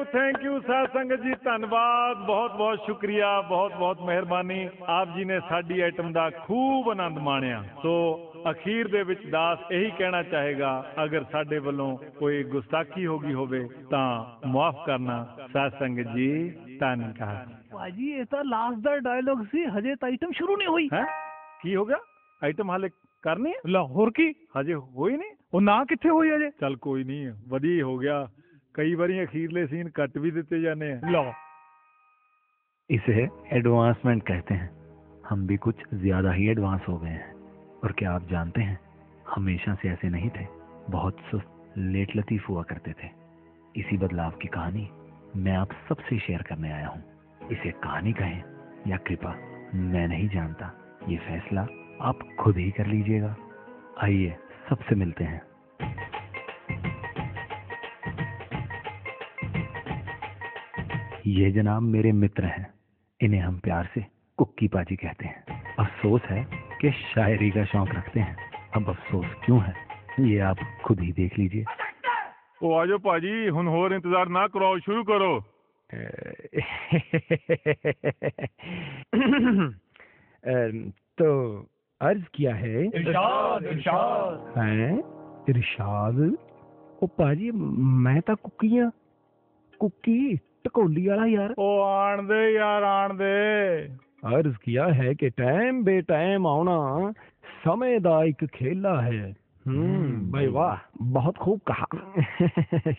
Thank you साध संगत जी, धन्यवाद, बहुत बहुत शुक्रिया, बहुत बहुत मेहरबानी। आप जी ने साडी आइटम का खूब आनंद माणिया। तो अखीर दे विच दास यही कहना चाहेगा, अगर साडे वालों कोई गुस्ताखी हो गई होवे तां माफ करना। साध संगत जी धन्यवाद। भाजी ये तो लास्ट दा डायलॉग सी, हजे तो आइटम शुरू नहीं हुई है। की हो गया? आइटम हाले करनी है? लाहौर की हजे होई नहीं? वो ना किथे हुई हजे? चल कोई नहीं, वधिया हो गया। कई बारी अखीरले सीन कट भी दिते जाने हैं। लो, इसे एडवांसमेंट कहते हैं। हम भी कुछ ज्यादा ही एडवांस हो गए हैं। और क्या आप जानते हैं, हमेशा से ऐसे नहीं थे, बहुत सुस्त लेट लतीफ हुआ करते थे। इसी बदलाव की कहानी मैं आप सबसे शेयर करने आया हूँ। इसे कहानी कहें या कृपा मैं नहीं जानता, ये फैसला आप खुद ही कर लीजिएगा। आइए सबसे मिलते हैं। ये जनाब मेरे मित्र हैं, इन्हें हम प्यार से कुक्की पाजी कहते हैं। अफसोस है कि शायरी का शौक रखते हैं। अब अफसोस क्यों है ये आप खुद ही देख लीजिए। ओ आजो पाजी, हुन होर इंतजार ना करो, शुरू करो। तो अर्ज किया है इरशाद इरशाद हैं इरशाद। ओ पाजी मैं तो कुक्की टकोली वाला यार। ओ आन दे यार, आन दे। अर्ज किया है कि टाइम बे टाइम आना समय दा एक खेला है। भाई वाह, बहुत खूब कहा।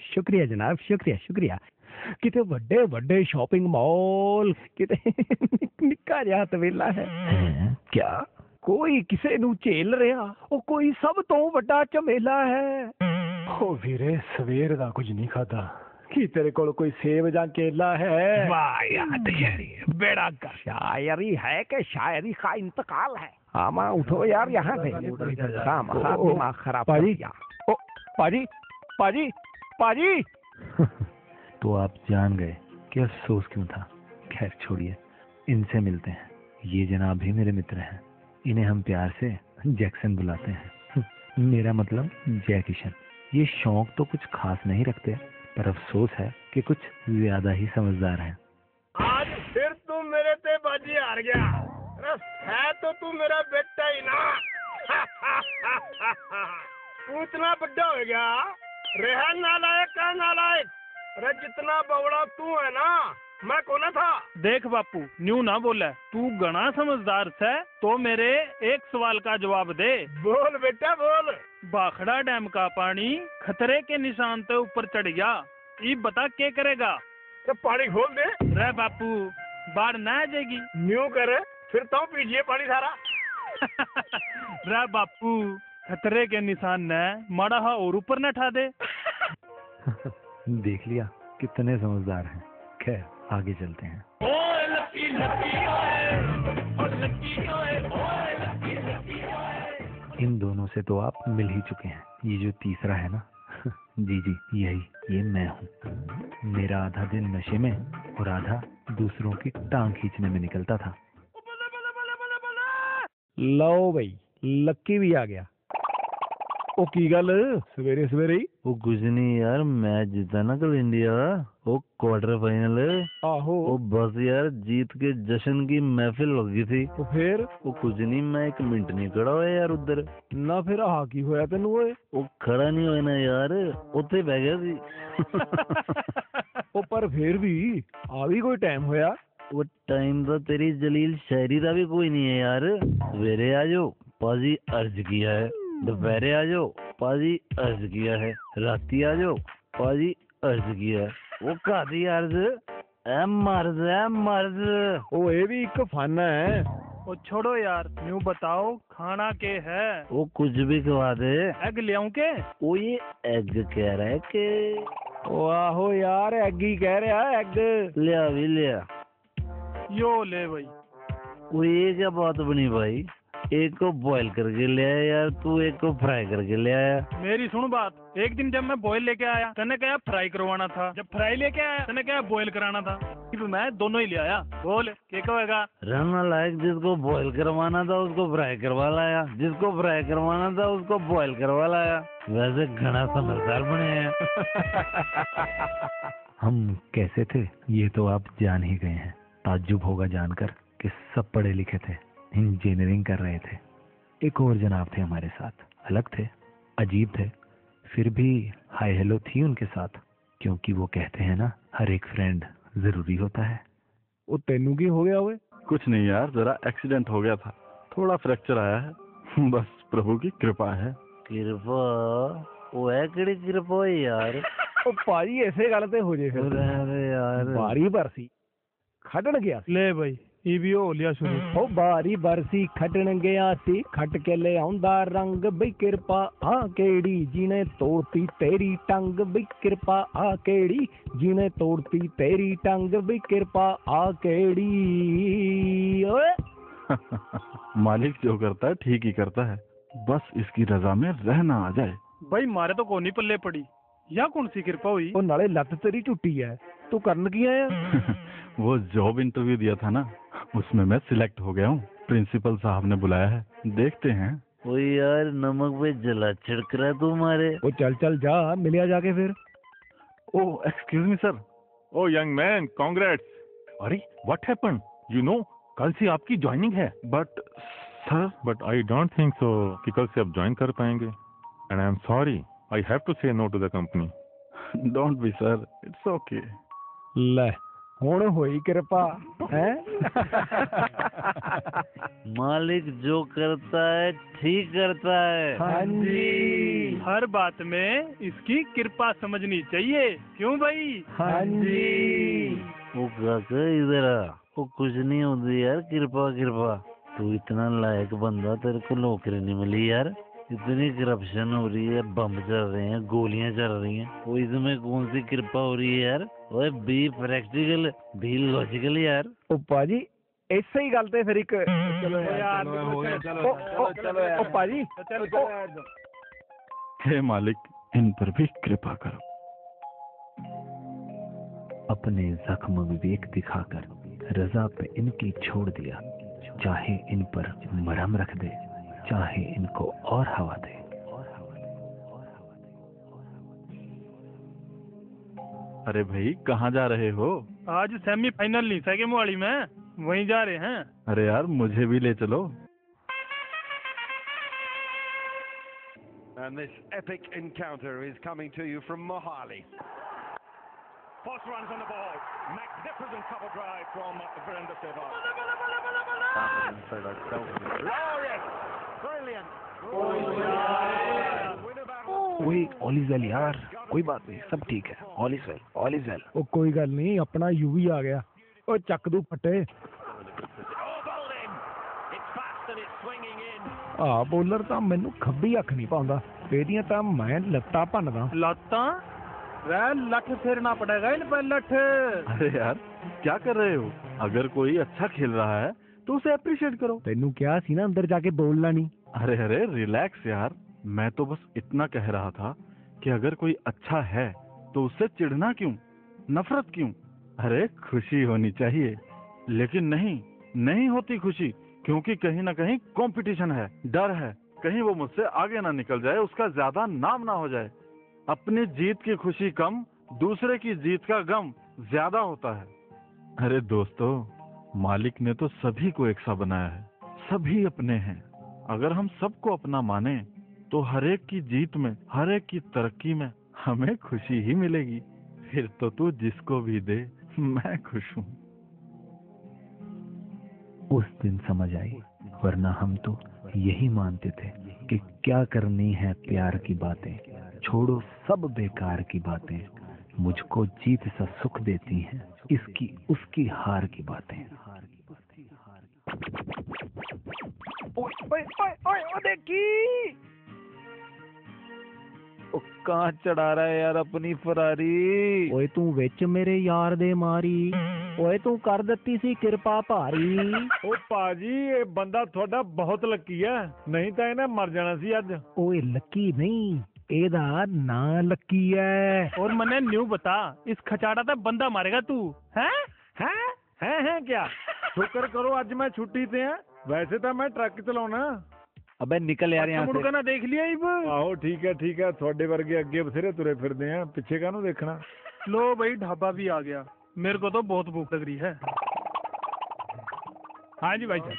शुक्रिया जनाब, शुक्रिया शुक्रिया। किते वड्डे वड्डे शॉपिंग मॉल, किते निक्का जिहा तवेला है। क्या कोई किसे नू झेल रहा, ओ कोई सब तो वड्डा झमेला है। ओ वीरे सवेर दा कुछ नहीं खाता, कि तेरे को कोई सेब जा केला है? वाह यार, बेड़ा कर। शायरी है कि शायरी का इंतकाल है? आमा उठो यार यहाँ से, दिमाग खराब कर दिया। ओ पाजी पाजी पाजी। तो आप जान गए कि अफसोस क्यों था। खैर छोड़िए, इनसे मिलते हैं। ये जनाब भी मेरे मित्र हैं, इन्हें हम प्यार से जैक्सन बुलाते हैं। मेरा मतलब जय किशन। ये शौक तो कुछ खास नहीं रखते, पर अफसोस है कि कुछ ज्यादा ही समझदार हैं। आज फिर तू मेरे ते बाजी हार गया। है तो तू मेरा बेटा ही ना। तू इतना बड़ा हो गया, रहा नालायक का नालायक। अरे जितना बवड़ा तू है ना, मैं कौन था। देख बापू, न्यू ना बोला, तू घना समझदार है, तो मेरे एक सवाल का जवाब दे। बोल बेटा बोल। भाखड़ा डैम का पानी खतरे के निशान से ऊपर चढ़ गया, ये बता क्या करेगा। तो पानी खोल दे। रे बापू, बाढ़ ना आ जाएगी। न्यू करे फिर तो पीजिए पानी सारा। रे बापू, खतरे के निशान ने माड़ा हा और ऊपर न ठा दे। देख लिया कितने समझदार हैं। खैर आगे चलते हैं। इन दोनों से तो आप मिल ही चुके हैं। ये जो तीसरा है ना, जी यही, ये मैं हूँ। मेरा आधा दिन नशे में और आधा दूसरों की टांग खींचने में निकलता था। लो भाई, लक्की भी आ गया। ओ की गल सवेरे सवेरे ही? वो कुछ नहीं यार, मैच जीता ना कल इंडिया, वो क्वार्टर फाइनल है। आहो। वो बस यार जीत के जश्न की महफिल हो गई थी। तो फिर? वो कुछ नहीं, मैं एक मिनट नहीं खड़ा हुआ यार उधर। ना फिर आ की होया तेनू ओए? वो खड़ा नहीं होया ना यार, उत्थे बह गया सी। ओ पर फिर भी आ भी कोई टाइम होया? वो टाइम तो तेरी जलील शायरी का भी कोई नहीं है यार। सवेरे आ जाओ, पाजी अर्ज किया है। दोपहरे आ जाओ, पाजी अर्ज किया है। राती आ जाओ, पाजी अर्ज किया है। वो कादी अर्ज ए मर्द। ओ ये भी एक फन है। ओ छोड़ो यार, न्यू बताओ खाना के है। वो कुछ भी खवा दे। एग ले आऊं के? वो ये एग कह रहा है कि? ओ आहो यार, एग ही कह रहा है, एग। लिया भी लिया। यो ले भाई। कोई ये क्या बात बनी भाई? एक को बॉईल करके ले आया यार तू, एक को फ्राई करके ले आया। मेरी सुन बात, एक दिन जब मैं बॉयल लेके आया तने कहा फ्राई करवाना था, जब फ्राई लेके आया तने कहा बॉयल कराना था, फिर मैं दोनों ही ले आया। बोल क्या होएगा? रहना लायक जिसको बॉईल करवाना था उसको फ्राई करवा लाया, जिसको फ्राई करवाना था उसको बॉईल करवा लाया। वैसे घना समझदार बने हैं। हम कैसे थे ये तो आप जान ही गए हैं। ताज्जुब होगा जानकर कि सब पढ़े लिखे थे, इंजीनियरिंग कर रहे थे। एक और जनाब थे हमारे साथ, अलग थे, अजीब थे, फिर भी हाय हेलो थी उनके साथ, क्योंकि वो कहते हैं ना हर एक फ्रेंड जरूरी होता है। वो तेनू की हो गया हुए? कुछ नहीं यार, जरा एक्सीडेंट हो गया था, थोड़ा फ्रैक्चर आया है, बस प्रभु की कृपा है। कृपा? वो है केड़ी कृपा है यार? ओ भाई ऐसे गल ते हो जे फिर। अरे यार बारी बरसी खटन गया सी। ले भाई ये भी हो लिया शुरू। ओ बारी बरसी खटन गया सी, खट के ले आउंदा रंग बई कृपा आ केड़ी जिने तोड़ती तेरी टंग, बई कृपा आ केड़ी जिने तोड़ती तेरी टंग, बई कृपा आ केड़ी। ओए मालिक जो करता है ठीक ही करता है, बस इसकी रजा में रहना आ जाए। भाई मारे तो कोनी पल्ले पड़ी, या कौन सी कृपा हुई? ओ नाले लत तेरी टूटी है, तू करन की आया? वो जॉब इंटरव्यू दिया था ना, उसमें मैं सिलेक्ट हो गया हूँ। प्रिंसिपल साहब ने बुलाया है, देखते हैं। वो यार नमक पे जला छिड़क रहा है तुम्हारे। ओ चल चल जा, मिलिया जाके फिर। Oh excuse me sir. Oh young man, congrats. अरे व्हाट हैपेंड? यू नो कल से आपकी ज्वाइनिंग है। But sir, but I don't think so कि कल से आप ज्वाइन कर पाएंगे, and I am sorry, I have to say no to the company. Don't be sir, it's okay. ले हुण होई कृपा है। मालिक जो करता है ठीक करता है। हाँ जी, हर बात में इसकी कृपा समझनी चाहिए, क्यों भाई? हाँ जी। वो काका इधर आ। वो कुछ नहीं होती यार, कृपा कृपा। तू इतना लायक बंदा, तेरे को नौकरी नहीं मिली यार। इतनी करप्शन हो रही है, बम चल रहे हैं, गोलियां चल रही हैं, वो इसमें कौन सी कृपा हो रही है यार? ओए बी प्रैक्टिकल बी लॉजिकल यार। ओ पाजी ऐसे ही गल ते फिर एक चलो यार, चलो ओ पाजी हे मालिक, इन पर भी कृपा करो। अपने जख्म विवेक दिखाकर रजा पे इनकी छोड़ दिया, चाहे इन पर मरहम रख दे, चाहे इनको और हवा दे। अरे भाई कहाँ जा रहे हो? आज सेमीफाइनल नहीं, सेकेंड वाली में वहीं जा रहे हैं। अरे यार मुझे भी ले चलो। And this epic encounter is coming to you from Mohali. First runs on the ball. Magnificent cover drive from Virendra Sehwag. Glorious! Brilliant! ओए ऑल इज वेल यार, कोई बात नहीं, सब ठीक है। All is well, all is well. ओ कोई गल नहीं, अपना यूवी आ गया। ओ चक दू फटे। आ बॉलर ਤਾਂ ਮੈਨੂੰ ਖੱਬੀ ਅੱਖ ਨਹੀਂ ਪਾਉਂਦਾ, ਇਹਦੀਆਂ ਤਾਂ ਮੈਂ ਲੱਤਾਂ ਭੰਨਦਾ। लाता वह लठ फेरना पड़ेगा इन पर लठ। अरे यार क्या कर रहे हो? अगर कोई अच्छा खेल रहा है तो उसे अप्रिशिएट करो। ਤੈਨੂੰ ਕਿਹਾ ਸੀ ਨਾ ਅੰਦਰ ਜਾ ਕੇ ਬੋਲਣਾ नहीं। अरे अरे रिलैक्स यार, मैं तो बस इतना कह रहा था कि अगर कोई अच्छा है तो उससे चिढ़ना क्यों, नफरत क्यों? अरे खुशी होनी चाहिए। लेकिन नहीं होती खुशी, क्योंकि कहीं ना कहीं कंपटीशन है, डर है कहीं वो मुझसे आगे ना निकल जाए, उसका ज्यादा नाम ना हो जाए। अपनी जीत की खुशी कम, दूसरे की जीत का गम ज्यादा होता है। अरे दोस्तों, मालिक ने तो सभी को एक सा बनाया है, सभी अपने हैं। अगर हम सबको अपना माने तो हर एक की जीत में, हर एक की तरक्की में हमें खुशी ही मिलेगी। फिर तो तू जिसको भी दे मैं खुश हूँ। उस दिन समझ आई, वरना हम तो यही मानते थे कि क्या करनी है प्यार की बातें, छोड़ो सब बेकार की बातें, मुझको जीत सा सुख देती हैं इसकी उसकी हार की बातें। ओए ओए ओए ओए ओ देखी ओ कहाँ चढ़ा रहा है यार अपनी फरारी? ਓਏ ਤੂੰ ਵਿੱਚ ਮੇਰੇ ਯਾਰ ਦੇ ਮਾਰੀ ਓਏ ਤੂੰ ਕਰ ਦਿੱਤੀ ਸੀ ਕਿਰਪਾ ਭਾਰੀ ਉਹ ਭਾਜੀ ਇਹ ਬੰਦਾ ਤੁਹਾਡਾ ਬਹੁਤ ਲੱਕੀ ਹੈ, ਨਹੀਂ ਤਾਂ ਇਹਨੇ ਮਰ ਜਾਣਾ ਸੀ ਅੱਜ। ਓਏ ਲੱਕੀ ਨਹੀਂ ਇਹਦਾ ਨਾਂ ਲੱਕੀ ਹੈ और मैंने न्यू बता, इस खचाड़ा था बंदा मारेगा तू है? हैं क्या? शुक्र करो ਅੱਜ ਮੈਂ ਛੁੱਟੀ ਤੇ ਆ, ਵੈਸੇ ਤਾਂ ਮੈਂ ਟਰੱਕ ਚਲਾਉਣਾ। अबे निकल यार यहाँ से। मुड़का ना देख लिया इब। ਆਹੋ ਠੀਕ ਹੈ ਤੁਹਾਡੇ ਵਰਗੇ ਅੱਗੇ ਬਥੇਰੇ ਤੁਰੇ ਫਿਰਦੇ ਆ, ਪਿੱਛੇ ਕਾਹਨੂੰ ਦੇਖਣਾ। लो भाई ढाबा भी आ गया, मेरे को तो बहुत भूख लग रही है। हाँ जी भाई साहब,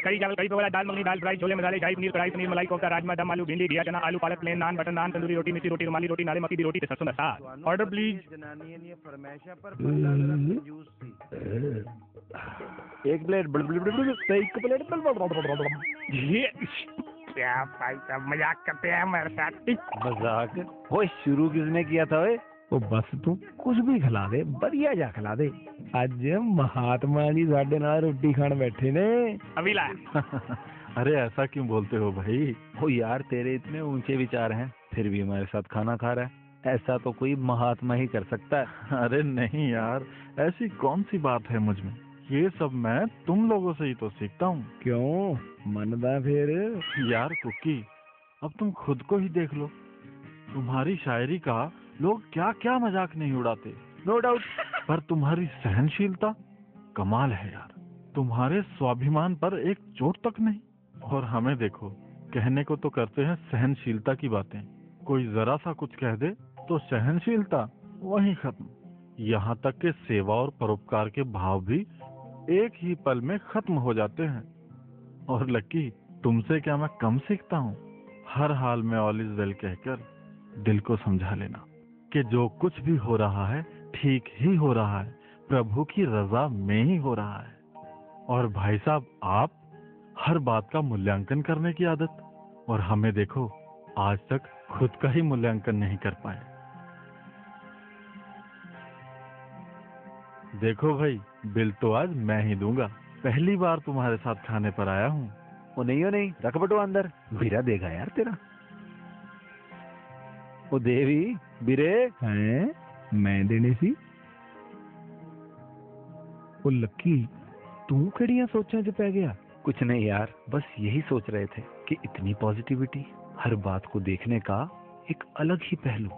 कड़ी चावल कड़ी पकौड़ा दाल मखनी दाल फ्राई छोले मसाले शाही पनीर मलाई कोफ्ता राजमा दम आलू भिंडी घिया चना आलू पालक प्लेन नान बटर नान तंदूरी रोटी मिर्ची रोटी रुमाली रोटी नाले मक्की दी रोटी ते सरसों दा साग। Order please. जनानियां ने फरमाइशा पर बंदा जरा कंजूस थी। एक प्लेट एक प्लेट ये क्या भाई साहब मजाक करते हैं हमारे साथ। मजाक? वो शुरू किसने किया था? ओए ਉਹ ਬਸ ਤੂੰ ਕੁਝ ਵੀ ਖਿਲਾ ਦੇ, ਵਧੀਆ ਜਾ ਖਿਲਾ ਦੇ। ਅੱਜ ਮਹਾਤਮਾ ਜੀ ਸਾਡੇ ਨਾਲ ਰੋਟੀ ਖਾਣ ਬੈਠੇ ਨੇ। अभी लाया। अरे ऐसा क्यों बोलते हो भाई? ओ यार तेरे इतने ऊंचे विचार हैं, फिर भी हमारे साथ खाना खा रहा है। ऐसा तो कोई महात्मा ही कर सकता है। अरे नहीं यार, ऐसी कौन सी बात है मुझ में? ये सब मैं तुम लोगों से ही तो सीखता हूँ। क्यों मनदा फिर? यार कुकी, अब तुम खुद को ही देख लो, तुम्हारी शायरी का लोग क्या क्या मजाक नहीं उड़ाते। No doubt. पर तुम्हारी सहनशीलता कमाल है यार, तुम्हारे स्वाभिमान पर एक चोट तक नहीं। और हमें देखो, कहने को तो करते हैं सहनशीलता की बातें, कोई जरा सा कुछ कह दे तो सहनशीलता वहीं खत्म। यहाँ तक के सेवा और परोपकार के भाव भी एक ही पल में खत्म हो जाते हैं। और लक्की, तुमसे क्या मैं कम सीखता हूँ? हर हाल में ऑल इज वेल कहकर दिल को समझा लेना कि जो कुछ भी हो रहा है ठीक ही हो रहा है, प्रभु की रजा में ही हो रहा है। और भाई साहब, आप हर बात का मूल्यांकन करने की आदत, और हमें देखो आज तक खुद का ही मूल्यांकन नहीं कर पाए। देखो भाई, बिल तो आज मैं ही दूंगा, पहली बार तुम्हारे साथ खाने पर आया हूँ। वो नहीं रख बटो अंदर, बीरा देगा यार तेरा। ओ देवी बीरे हैं मैं देने सी। ਉਹ ਲੱਕੀ ਤੂੰ ਕਿਹੜੀਆਂ ਸੋਚਾਂ 'ਚ ਪੈ ਗਿਆ? कुछ नहीं यार, बस यही सोच रहे थे कि इतनी पॉजिटिविटी, हर बात को देखने का एक अलग ही पहलू,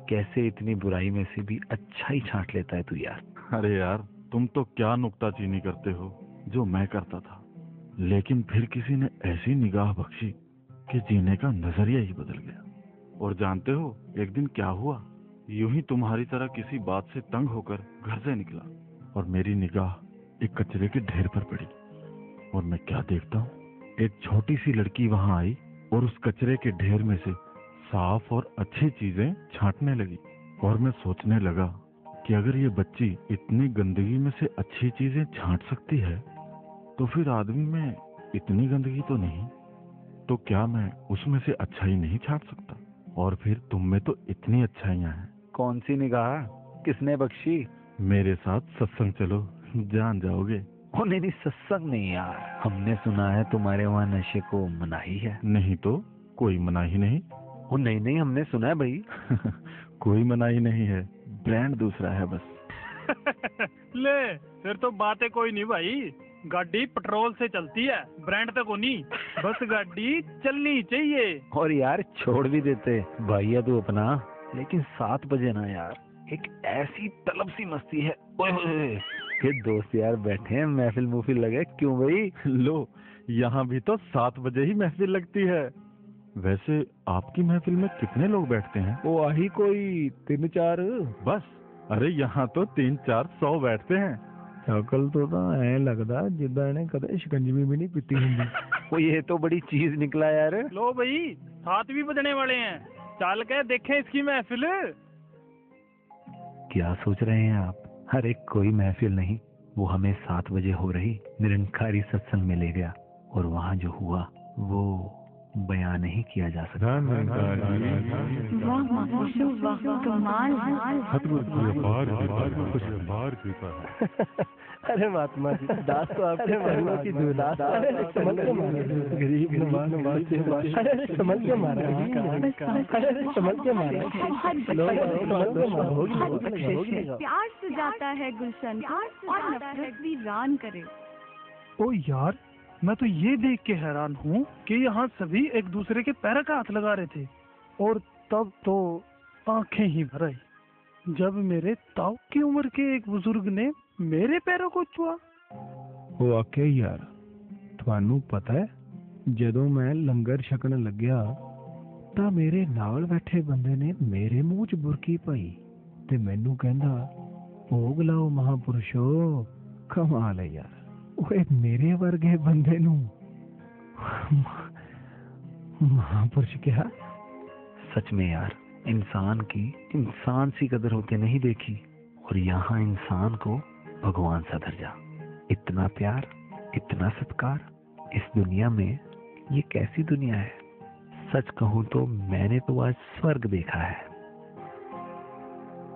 कैसे इतनी बुराई में से भी अच्छा ही छांट लेता है तू यार। अरे यार, तुम तो क्या नुक्ताचीनी करते हो जो मैं करता था, लेकिन फिर किसी ने ऐसी निगाह बख्शी कि जीने का नजरिया ही बदल गया। और जानते हो एक दिन क्या हुआ? यूं ही तुम्हारी तरह किसी बात से तंग होकर घर से निकला और मेरी निगाह एक कचरे के ढेर पर पड़ी, और मैं क्या देखता हूँ, एक छोटी सी लड़की वहां आई और उस कचरे के ढेर में से साफ और अच्छी चीजें छांटने लगी। और मैं सोचने लगा कि अगर ये बच्ची इतनी गंदगी में से अच्छी चीजें छांट सकती है, तो फिर आदमी में इतनी गंदगी तो नहीं, तो क्या मैं उसमें से अच्छा ही नहीं छांट सकता? और फिर तुम में तो इतनी अच्छाइयाँ हैं। कौन सी निगाह? किसने बख्शी? मेरे साथ सत्संग चलो, जान जाओगे। ओ नहीं, सत्संग नहीं यार, हमने सुना है तुम्हारे वहाँ नशे को मनाही है। नहीं तो कोई मनाही नहीं। ओ नहीं, हमने सुना है भाई। कोई मनाही नहीं है, ब्रांड दूसरा है बस। ले फिर तो बातें कोई नहीं भाई, गाड़ी पेट्रोल से चलती है, ब्रांड तक को नहीं, बस गाड़ी चलनी चाहिए। और यार छोड़ भी देते भैया तू अपना, लेकिन 7 बजे ना यार, एक ऐसी तलब सी मस्ती है। ओए होए, ये दोस्त यार बैठे हैं, महफिल मुफिल लगे क्यों भाई? लो, यहाँ भी तो 7 बजे ही महफिल लगती है। वैसे आपकी महफिल में कितने लोग बैठते हैं? ਉਹ ਆਹੀ ਕੋਈ 3-4 बस। अरे यहाँ तो 300-400 बैठते हैं। ਸ਼ਕਲ ਤੋਂ ਤਾਂ ਐ ਲੱਗਦਾ ਜਿੱਦਾਂ ਇਹਨੇ ਕਦੇ ਸ਼ਿਕੰਜਵੀ ਵੀ ਨਹੀਂ ਪੀਤੀ ਹੁੰਦੀ। वो ये तो बड़ी चीज निकला यार। लो भाई 7 भी बजने वाले हैं, चल के देखें इसकी महफिल। क्या सोच रहे हैं आप? अरे कोई महफिल नहीं, वो हमें 7 बजे हो रही निरंकारी सत्संग में ले गया, और वहाँ जो हुआ वो बयान नहीं किया जा सकता। वाह महापुरुषों, वाह कमाल है। अरे महात्मा जी, दास तो आपके महिमा की दूदास। समझ के मारा गरीब नवाज समझ के मारा समझ के मारा। प्यार से जाता है गुलशन और नफरत भी रान करे। ओ यार, मैं तो ये देख के हैरान हूँ कि यहाँ सभी एक दूसरे के पैर का हाथ लगा रहे थे, और तब तो आंखें ही भर आई जब मेरे ताऊ की उम्र के एक बुजुर्ग ने मेरे पैरों को छुआ। वाकई यार, ਤੁਹਾਨੂੰ ਪਤਾ ਹੈ ਜਦੋਂ ਮੈਂ ਲੰਗਰ ਛਕਣ ਲੱਗਿਆ ਤਾਂ ਮੇਰੇ ਨਾਲ ਬੈਠੇ ਬੰਦੇ ਨੇ ਮੇਰੇ ਮੂੰਹ 'ਚ ਬੁਰਕੀ ਪਾਈ ਤੇ ਮੈਨੂੰ ਕਹਿੰਦਾ ਭੋਗ ਲਾਓ ਮਹਾਪੁਰਸ਼ੋ। ਕਮਾਲ ਹੈ ਯਾਰ, ਓਏ ਮੇਰੇ ਵਰਗੇ ਬੰਦੇ ਨੂੰ महापुरुष क्या? सच में यार, इंसान की इंसान सी कदर होते नहीं देखी, और यहाँ इंसान को भगवान सा दर्जा। इतना प्यार, इतना सत्कार इस दुनिया में, ये कैसी दुनिया है? सच कहूँ तो मैंने तो आज स्वर्ग देखा है।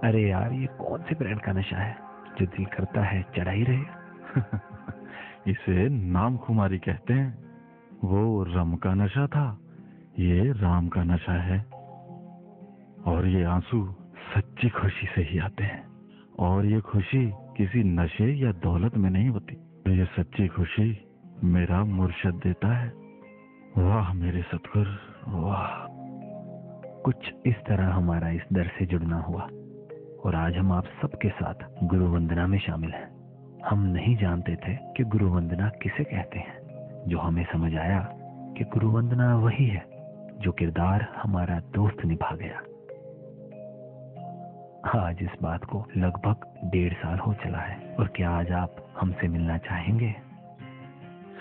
अरे यार, ये कौन से ब्रांड का नशा है जो दिल करता है चढ़ा ही रहे? इसे नाम खुमारी कहते हैं। वो रम का नशा था, ये राम का नशा है। और ये आंसू सच्ची खुशी से ही आते हैं, और ये खुशी किसी नशे या दौलत में नहीं होती। ये सच्ची खुशी मेरा मुर्शद देता है। वाह मेरे सतगुर, वाह। कुछ इस तरह हमारा इस दर से जुड़ना हुआ, और आज हम आप सबके साथ गुरु वंदना में शामिल हैं। हम नहीं जानते थे कि गुरु वंदना किसे कहते हैं। जो हमें समझ आया कि गुरु वंदना वही है जो किरदार हमारा दोस्त निभा गया। आज इस बात को लगभग 1.5 साल हो चला है, और क्या आज आप हमसे मिलना चाहेंगे?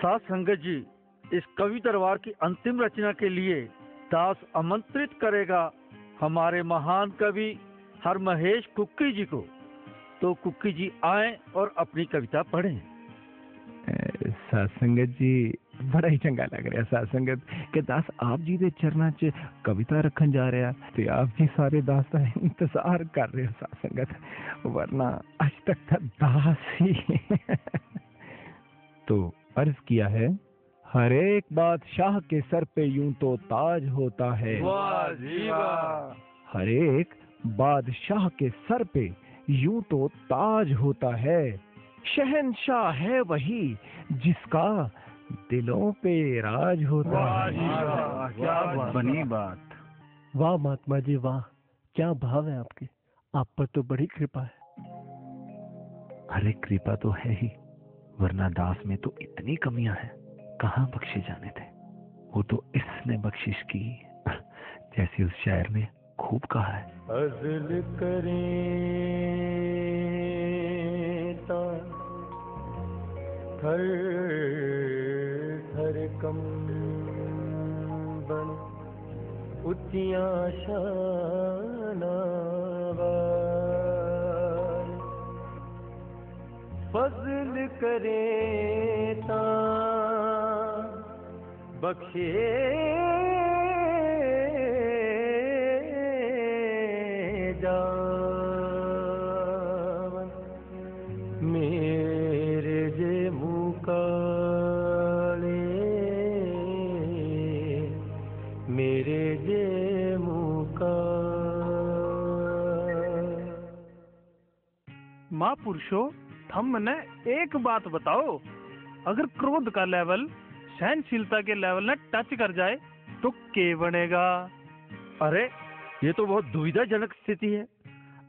साथ संगत जी, इस कवि दरबार की अंतिम रचना के लिए दास आमंत्रित करेगा हमारे महान कवि हरमहेश कुक्की जी को। तो कुक्की जी आए और अपनी कविता पढ़ें। सत्संगत जी, बड़ा ही चंगा लग रहा साथ संगत के दास आप जी दे चरणा च कविता रखन जा रहा ते आप जी सारे दास का इंतजार कर रहे हो साथ संगत, वरना आज तक था दास ही। तो अर्ज किया है, हर एक बादशाह के सर पे यूं तो ताज होता है। वाह जी वाह। हर एक बादशाह के सर पे यूं तो ताज होता है। शहंशाह है वही जिसका दिलों पे राज होता है। क्या बनी बात। वाह महात्मा जी वाह, क्या भाव है आपके, आप पर तो बड़ी कृपा है। अरे कृपा तो है ही, वरना दास में तो इतनी कमियां हैं, कहाँ बख्शे जाने थे। वो तो इसने बख्शिश की, जैसे उस शायर ने खूब कहा है। अज़ल करें ता थर थर कम बन उच्चियां शानावार, फज़ल करें ता बख्शे मेरे जे मुकाले, मेरे जे महापुरुषों, थम मने एक बात बताओ, अगर क्रोध का लेवल सहनशीलता के लेवल ने टच कर जाए तो क्या बनेगा? अरे ये तो बहुत दुविधाजनक स्थिति है,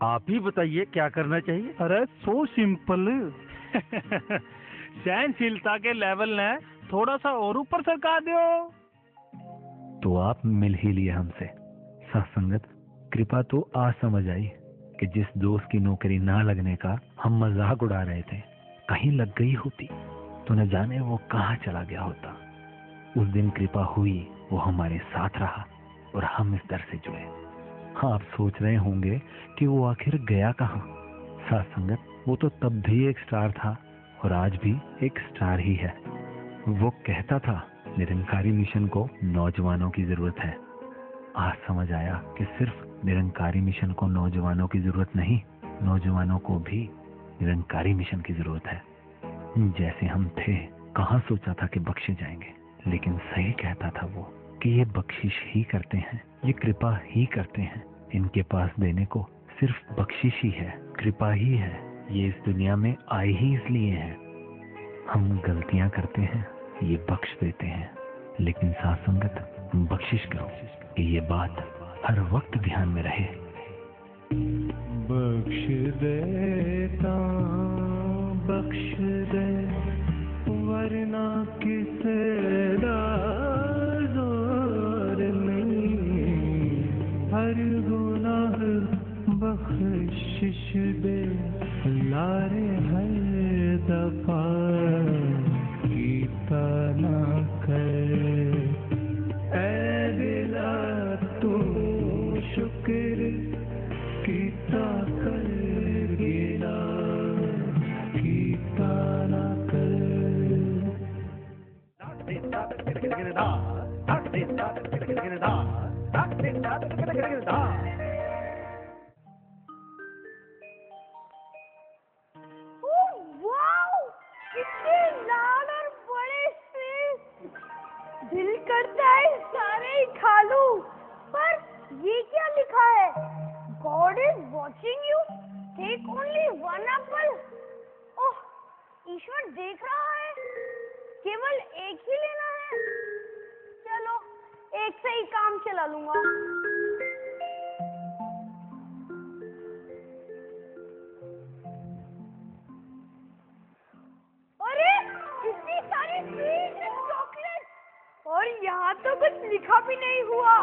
आप ही बताइए क्या करना चाहिए। अरे सो सिंपल। सहनशीलता के लेवल ने थोड़ा सा और ऊपर सरका दो। तो आप मिल ही लिए हमसे। सत्संगत, कृपा तो आज समझ आई कि जिस दोस्त की नौकरी ना लगने का हम मजाक उड़ा रहे थे, कहीं लग गई होती तो न जाने वो कहाँ चला गया होता। उस दिन कृपा हुई, वो हमारे साथ रहा और हम इस दर से जुड़े। हाँ, आप सोच रहे होंगे कि वो आखिर गया कहाँ। सत्संगत, वो तो तब भी एक स्टार था और आज भी एक स्टार ही है। वो कहता था निरंकारी मिशन को नौजवानों की जरूरत है। आज समझ आया कि सिर्फ निरंकारी मिशन को नौजवानों की जरूरत नहीं, नौजवानों को भी निरंकारी मिशन की जरूरत है। जैसे हम थे, कहाँ सोचा था कि बख्शे जाएंगे, लेकिन सही कहता था वो कि ये बख्शिश ही करते हैं, ये कृपा ही करते हैं। इनके पास देने को सिर्फ बख्शिश ही है, कृपा ही है। ये इस दुनिया में आए ही इसलिए हैं। हम गलतियां करते हैं, ये बख्श देते हैं, लेकिन साथ संगत बख्शिश करो कि ये बात हर वक्त ध्यान में रहे। बख्श देता बख्श दे, वरना किस जोर नहीं, हर गुनाह बख्शिश दे, लारे हर दफा कीता ना कर। ऐ दिला तू शुक्र कीता कर, गिला कीता ना कर। दिल करता है सारे ही खा लूं, पर ये क्या लिखा है? God is watching you. Take only one apple. ओह, ईश्वर देख रहा है, केवल एक ही लेना है। चलो, एक से ही काम चला लूंगा। अरे, इतनी सारी स्वीट चॉकलेट, और यहाँ तो कुछ लिखा भी नहीं हुआ।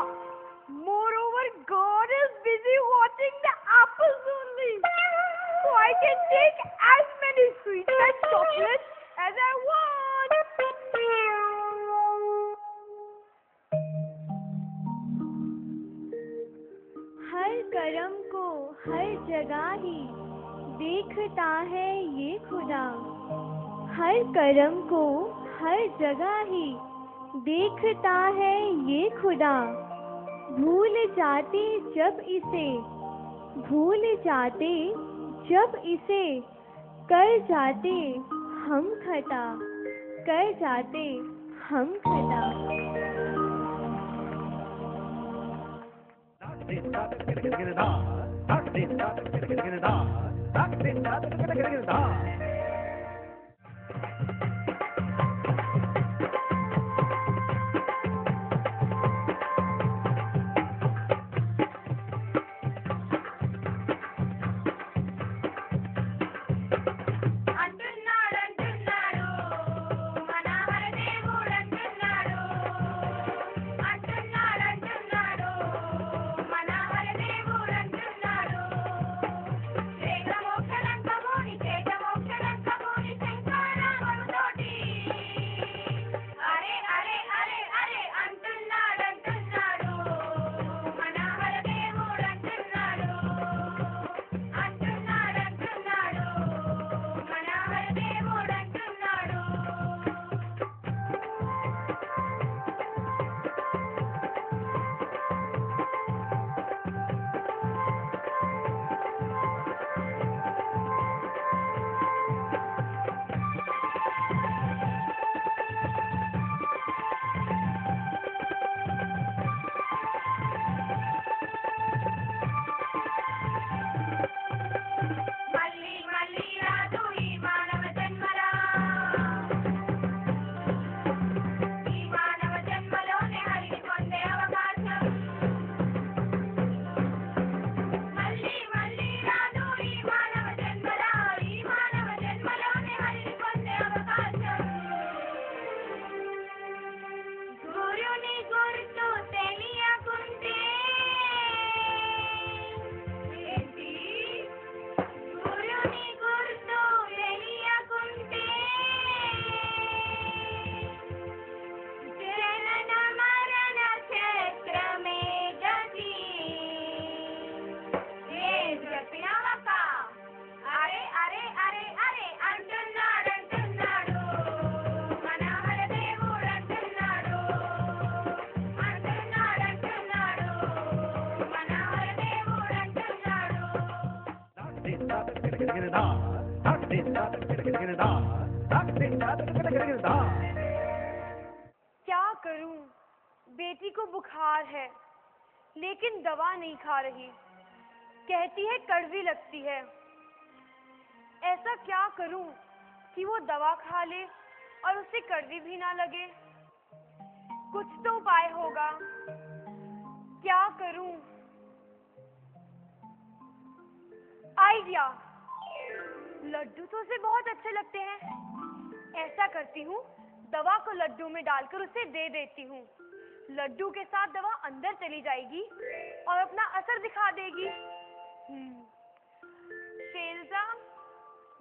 Moreover, God is busy watching the apples only, so I can take as many sweets and chocolates as I want. हर कर्म को हर जगह ही देखता है ये खुदा। हर कर्म को हर जगह ही देखता है ये खुदा। भूल जाते जब इसे, भूल जाते जब इसे, कर जाते हम खता, कर जाते हम खता। Moksha क्या करूं? बेटी को बुखार है लेकिन दवा नहीं खा रही, कहती है कड़वी लगती है। ऐसा क्या करूं कि वो दवा खा ले और उसे कड़वी भी ना लगे? कुछ तो उपाय होगा। क्या करूं? आइडिया! लड्डू तो उसे बहुत अच्छे लगते हैं। ऐसा करती हूँ, दवा को लड्डू में डालकर उसे दे देती हूँ। लड्डू के साथ दवा अंदर चली जाएगी और अपना असर दिखा देगी। शेलजा,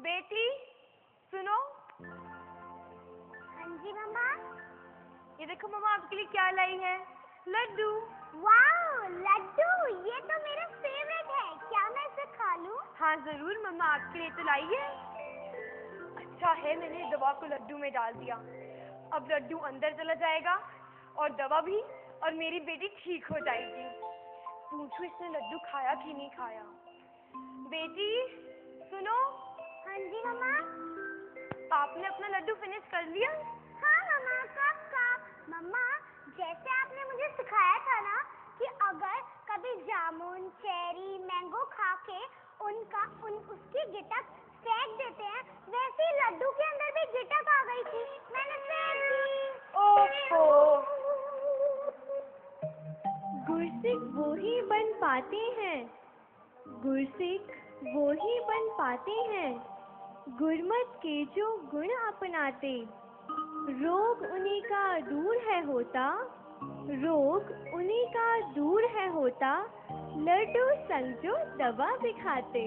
बेटी, सुनो। हाँ जी मम्मा। ये देखो मम्मा, आपके लिए क्या लाई है? लड्डू। वाह, लड्डू! ये तो मेरा फेवरेट है। क्या मैं इसे खा लूं? हाँ जरूर मम्मा, आपके लिए तो लाई है। अच्छा है मैंने दवा को लड्डू में डाल दिया। अब लड्डू अंदर चला जाएगा और दवा भी, और मेरी बेटी ठीक हो जाएगी। पूछो इसने लड्डू खाया कि नहीं खाया। बेटी सुनो। हाँ जी मम्मा। आपने अपना लड्डू फिनिश कर लिया? हाँ मम्मा। कब का? मम्मा, जैसे आपने मुझे सिखाया था ना कि अगर कभी जामुन, चेरी, मैंगो खा के उसकी गिटक फेंक देते हैं, वैसे ही लड्डू के अंदर भी गिटक आ गई थी, मैंने फेंक दी। ओहो! गुरसिक वो ही बन पाते हैं, गुरसिक वो ही बन पाते हैं, गुरमत के जो गुण अपनाते। रोग उन्हीं का दूर है होता, रोग उन्हीं का दूर है होता, लड्डू संग जो दवा भी खाते।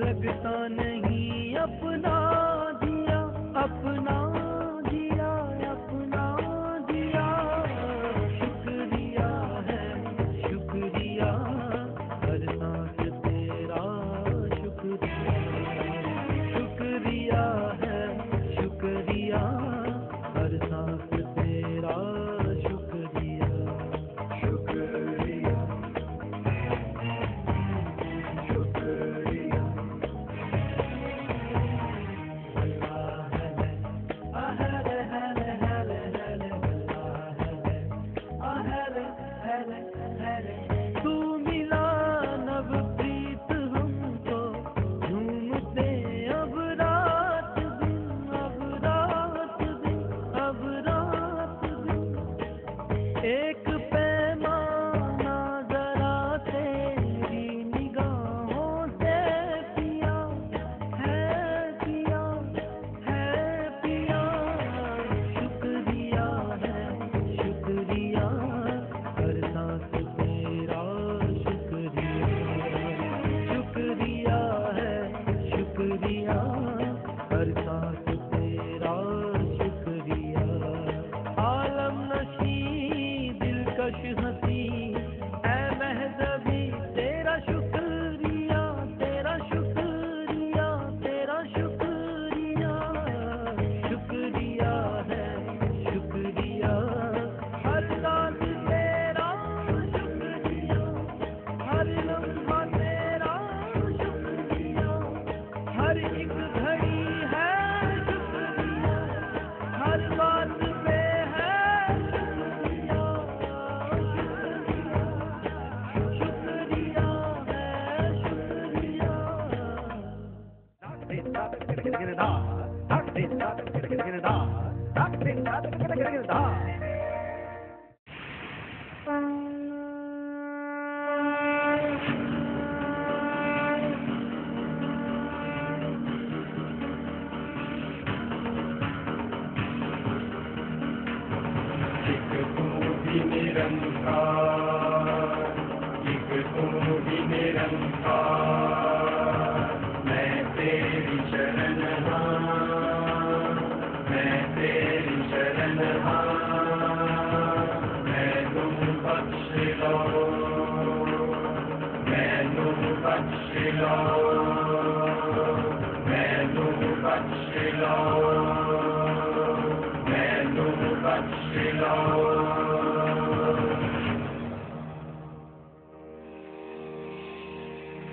लगता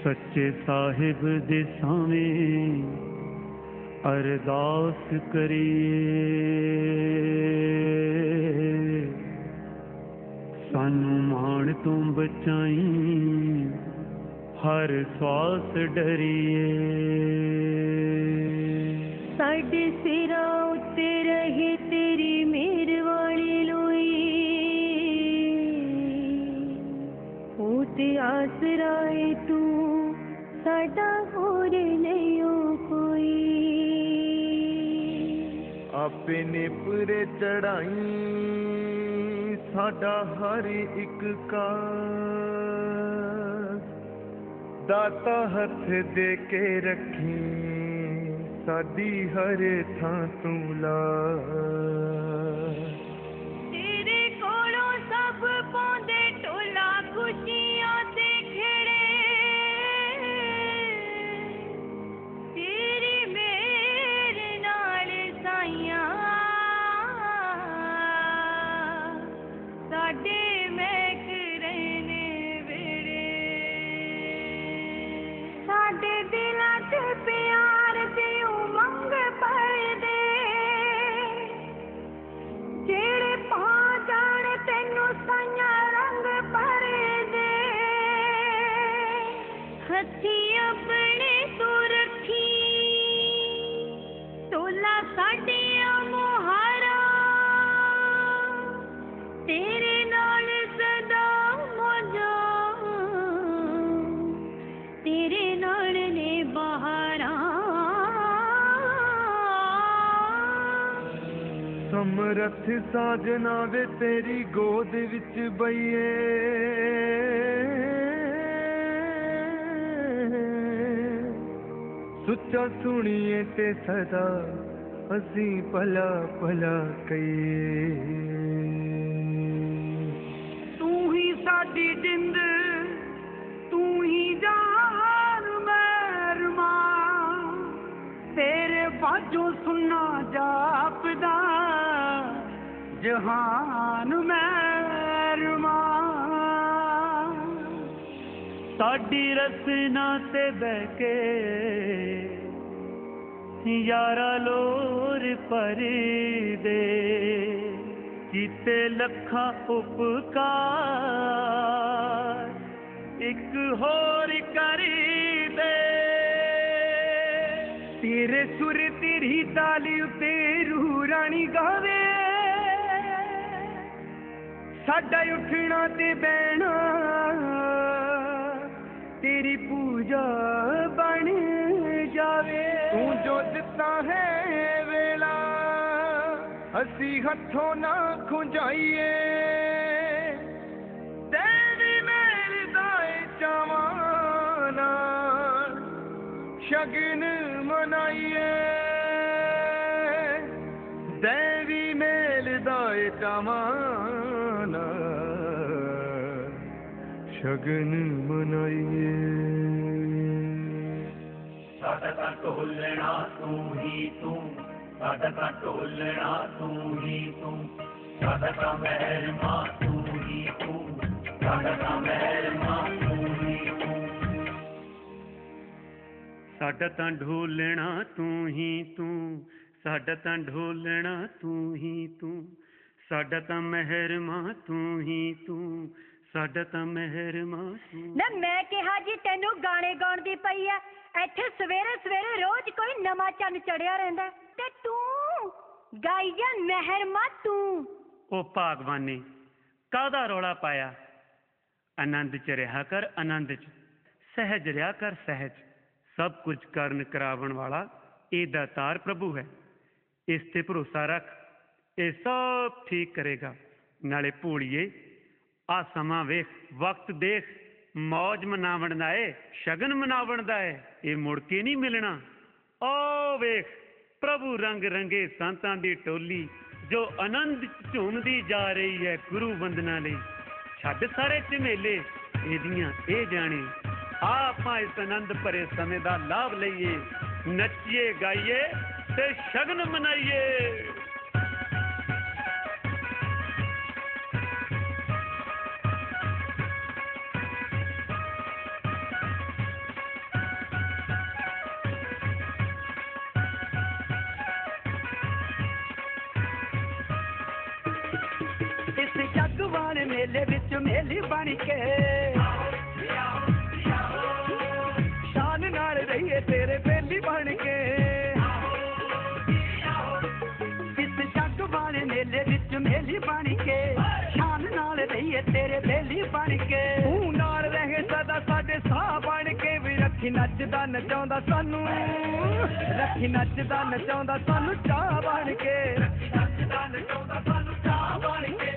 सच्चे साहिब दे सावें अरदास करिए सानू माण तो बचाई हर स्वास डरिए साडे सिरा उत्ते रहे तेरी मेहर वाली लोई ओ ते आसराए तू साडा होर नहीं कोई अपने पुरे चढ़ाई साडा हर एक का दाता हथ दे के रखी साडी हर थां तू ला तेरे कोलों सब पांदे टोला खुशियां ते खेड़े तेरी मेरे नाल साइयां साडे महक रहने वेड़े साडे दिलां ते प्यार ते उमंग भर दे जेड़े पा जान तैनू साइयां रंग भर दे हथी अपने तू रखी टोला साडियां मोहारा तेरे नाल सदा मौजा तेरे नाल ने बहारा समरथ साजना वे तेरी गोद विच बईए सुच्चा सुनिए ते सदा असी भला भला कहिए तू ही साडी जिंद तू ही जान मेरमा तेरे बाजों सुनना जापदा जहान मेरमा साडी रसना ते बह के यारा लोर पर दे कीते लखा उपकार एक होर कर दे तेरे सुर तेरी ताली उते रूह रानी गावे साडा उठना ते बहना तेरी पूजा बन जावे तू जो दिता है वेला असी हथों ना खुंजाइए तेरी मेल दाए चावाना शगन मनाइए देवी मेल दाए चावाना शगन मनाइए साडा तां ढोलना तू ही तू साडा तां ढोलना तू ही तू साडा तां महरमा तू ही तू साडा तां महरमा तू ही तू साडा तां ढोलना तू ही तू साडा तां ढोलना तू ही तू साडा तां महरमा तू ही तू ਸਾਡਾ ਤਾਂ ਮਹਿਰਮਾ ਤੂੰ। ਨਾ ਮੈਂ ਕਿਹਾ ਜੀ ਤੈਨੂੰ ਗਾਣੇ ਗਾਉਣ ਦੀ ਪਈ ਆ। ਇੱਥੇ ਸਵੇਰੇ ਸਵੇਰੇ ਰੋਜ਼ ਕੋਈ ਨਵਾਂ ਚੰਨ ਚੜਿਆ ਰਹਿੰਦਾ ਤੇ ਤੂੰ ਗਾਈ ਜਾ ਮਹਿਰਮਾ ਤੂੰ। ਉਹ ਭਾਗਵਾਨੀ ਕਾਹਦਾ ਰੌਲਾ ਪਾਇਆ? ਆਨੰਦ ਚ ਰਿਹਾ ਕਰ, ਆਨੰਦ ਚ ਸਹਿਜ ਰਿਹਾ ਕਰ, ਸਹਿਜ। ਸਭ ਕੁਝ ਕਰਨ ਕਰਾਵਣ ਵਾਲਾ ਇਹ ਦਾਤਾਰ ਪ੍ਰਭੂ ਹੈ। ਇਸ ਤੇ ਭਰੋਸਾ ਰੱਖ, ਇਹ ਸਭ ਠੀਕ ਕਰੇਗਾ। ਨਾਲੇ ਭੋਲੀਏ ਆ ਸਮਾਂ ਵੇਖ, ਵਕਤ ਦੇਖ, ਮੌਜ ਮਨਾਵਣ ਦਾ ਏ, ਸ਼ਗਨ ਮਨਾਵਣ ਦਾ ਏ, ਇਹ ਮੁੜ ਕੇ ਨਹੀਂ ਮਿਲਣਾ। ਓ ਵੇਖ ਪ੍ਰਭੂ ਰੰਗ ਰੰਗੇ ਸੰਤਾਂ ਦੀ ਟੋਲੀ ਜੋ ਆਨੰਦ ਚ ਝੂਮਦੀ ਜਾ ਰਹੀ ਹੈ ਗੁਰੂ ਵੰਦਨਾ ਲਈ। ਛੱਡ ਸਾਰੇ ਝਮੇਲੇ ਇਹਦੀਆਂ ਇਹ ਜਾਣੇ, ਆ ਆਪਾਂ ਇਸ ਆਨੰਦ ਭਰੇ ਸਮੇਂ ਦਾ ਲਾਭ ਲਈਏ, ਨੱਚੀਏ ਗਾਈਏ ਤੇ ਸ਼ਗਨ ਮਨਾਈਏ। ਜਗਵਾਨ ਮੇਲੇ ਵਿੱਚ ਮੇਲੀ ਬਣ ਕੇ ਸ਼ਾਨ ਨਾਲ ਰਹੀਏ ਤੇਰੇ ਬੇਲੀ ਬਣ ਕੇ। ਇਸ ਜਗਵਾਨ ਮੇਲੇ ਵਿੱਚ ਮੇਲੀ ਬਣ ਕੇ ਸ਼ਾਨ ਨਾਲ ਰਹੀਏ ਤੇਰੇ ਬੇਲੀ ਬਣ ਕੇ। ਤੂੰ ਨਾਲ ਰਹੇ ਸਦਾ ਸਾਡੇ ਸਾਹ ਬਣ ਕੇ ਵੀ ਰੱਖੀ ਨੱਚਦਾ ਨਚਾਉਂਦਾ ਸਾਨੂੰ, ਰੱਖੀ ਨੱਚਦਾ ਨਚਾਉਂਦਾ ਸਾਨੂੰ ਚਾਹ ਬਣ ਕੇ। ਨੱਚਦਾ ਨਚਾਉਂਦਾ ਸਾਨੂੰ ਚਾਹ ਬਣ ਕੇ,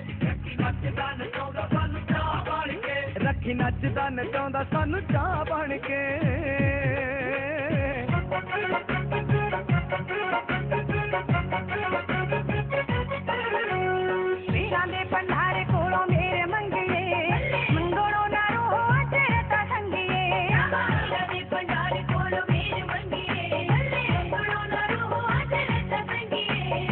ਨੱਚਦਾ ਨਚਾਉਂਦਾ ਸਾਨੂੰ ਚਾਹ ਬਣ ਕੇ, ਰੱਖੀ ਨੱਚਦਾ ਨਚਾਉਂਦਾ ਸਾਨੂੰ ਚਾਹ ਬਣ ਕੇ। ਵੀਰਾਂ ਦੇ ਭੰਡਾਰੇ ਕੋਲੋਂ ਮੇਰੇ ਮੰਗੀਏ, ਮੰਗਣੋਂ ਨਾ ਰੋ ਤੇਰੇ ਤਾਂ ਸੰਗੀਏ। ਵੀਰਾਂ ਦੇ ਭੰਡਾਰੇ ਕੋਲੋਂ ਮੇਰੇ ਮੰਗੀਏ, ਮੰਗਣੋਂ ਨਾ ਰੋ ਤੇਰੇ ਤਾਂ ਸੰਗੀਏ।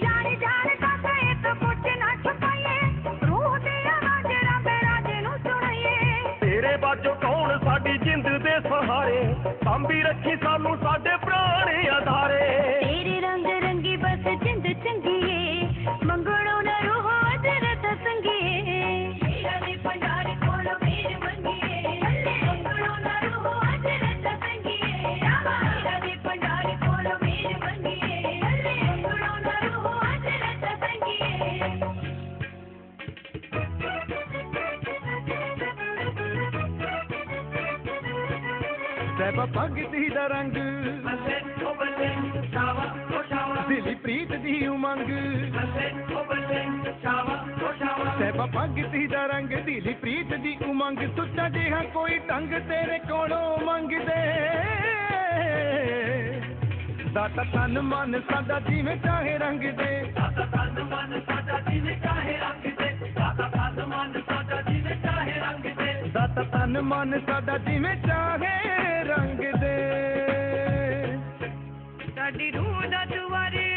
ਜਾਣੀ ਜਾਣ ਕਾਸੇ ਤੋਂ ਕੁਝ ਨਾ ਛੁਪਾਈਏ, ਰੂਹ ਦੇ ਆਵਾਜ਼ ਰੱਬੇ ਰਾਜੇ ਨੂੰ ਸੁਣਾਈਏ। ਤੇਰੇ ਬਾਝੋਂ ਕੌਣ ਸਾਡੀ ਜਿੰਦ ਦੇ ਸਹਾਰੇ, ਸਾਂਭੀ ਰੱਖੀ ਸਾਨੂੰ ਸਾਡੇ ਪ੍ਰਾਣੇ ਆਧਾਰੇ। ਤੇਰੇ ਰੰਗ ਰੰਗੀ ਬਸ ਜਿੰਦ ਚੰਗੀਏ, ਮੰਗਣੋਂ ਨਾ ਰੂਹ ਤੇਰੇ ਤਾਂ ਸੰਗੀਏ। ਵੀਰਾਂ ਦੇ ਭੰਡਾਰੇ ਕੋਲੋਂ ਮੇਰੇ ਮੰਗੀਏ, ਮੰਗਣੋਂ ਨਾ ਰੂਹ ਤੇਰੇ ਤਾਂ ਸੰਗੀਏ। ਵੀਰਾਂ ਦੇ ਭੰਡਾਰੇ ਕੋਲੋਂ ਮੇਰੇ ਮੰਗੀਏ, ਮੰਗਣੋਂ ਨਾ ਰੂਹ ਤੇਰੇ ਤਾਂ ਸੰਗੀਏ। ਸਹਿਬ ਭਗਤੀ ਦਾ ਰੰਗ ਦਿਲੀ ਪ੍ਰੀਤ ਦੀ ਉਮੰਗ। ਸਹਿਬ ਭਗਤੀ ਦਾ ਰੰਗ ਦਿਲੀ ਪ੍ਰੀਤ ਦੀ ਉਮੰਗ। ਸੁੱਚਾ ਜਿਹਾ ਕੋਈ ਢੰਗ ਤੇਰੇ ਕੋਲੋਂ ਮੰਗਦੇ, ਦਾਤਾ ਤਨ ਮਨ ਸਾਡਾ ਜਿਵੇਂ ਚਾਹੇ ਰੰਗ ਦੇ। ਦਾਤਾ ਤਨ ਮਨ ਸਾਡਾ ਜਿਵੇਂ ਚਾਹੇ ਰੰਗ ਦੇ, ਦਾਤਾ ਤਨ ਮਨ ਸਾਡਾ ਜਿਵੇਂ ਚਾਹੇ ਰੰਗ ਦੇ, ਦਾਤਾ ਤਨ ਮਨ ਸਾਡਾ ਜਿਵੇਂ ਚਾਹੇ ਰੰਗ ਦੇ। ਸਾਡੀ ਰੂਹ ਦਾ ਦੁਆਰੇ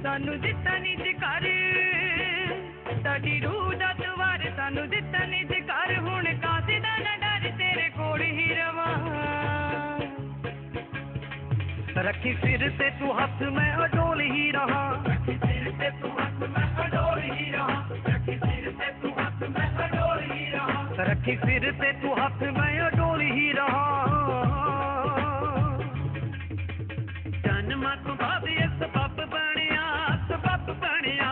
ਸਾਨੂੰ ਦਿੱਤਾ ਨੀ ਜਕਾਰ, ਸਾਡੀ ਰੂਹ ਦਾ ਦੁਆਰੇ ਸਾਨੂੰ ਦਿੱਤਾ ਨੀ ਜਕਾਰ। ਹੁਣ ਕਾਸੇ ਦਾ ਨਾ ਡਰ ਤੇਰੇ ਕੋਲ ਹੀ ਰਵਾਂ, ਰੱਖੀ ਸਿਰ ਤੇ ਤੂੰ ਹੱਥ ਮੈਂ ਅਡੋਲ ਹੀ ਰਹਾ। ਰੱਖੀ ਸਿਰ ਤੇ ਤੂੰ ਹੱਥ ਮੈਂ ਅਡੋਲ ਹੀ ਰਹਾ, ਰੱਖੀ ਸਿਰ ਤੇ ਤੂੰ ਹੱਥ ਮੈਂ ਅਡੋਲ ਹੀ ਰਹਾ, ਰੱਖੀ ਸਿਰ ਤੇ ਤੂੰ ਹੱਥ ਮੈਂ ਅਡੋਲ ਹੀ ਰਹਾ। ਜਨਮਾਂ ਤੋਂ ਬਾਅਦ ਇਹ ਸਬੱਬ ਬਣਿਆ, ਸਬੱਬ ਬਣਿਆ,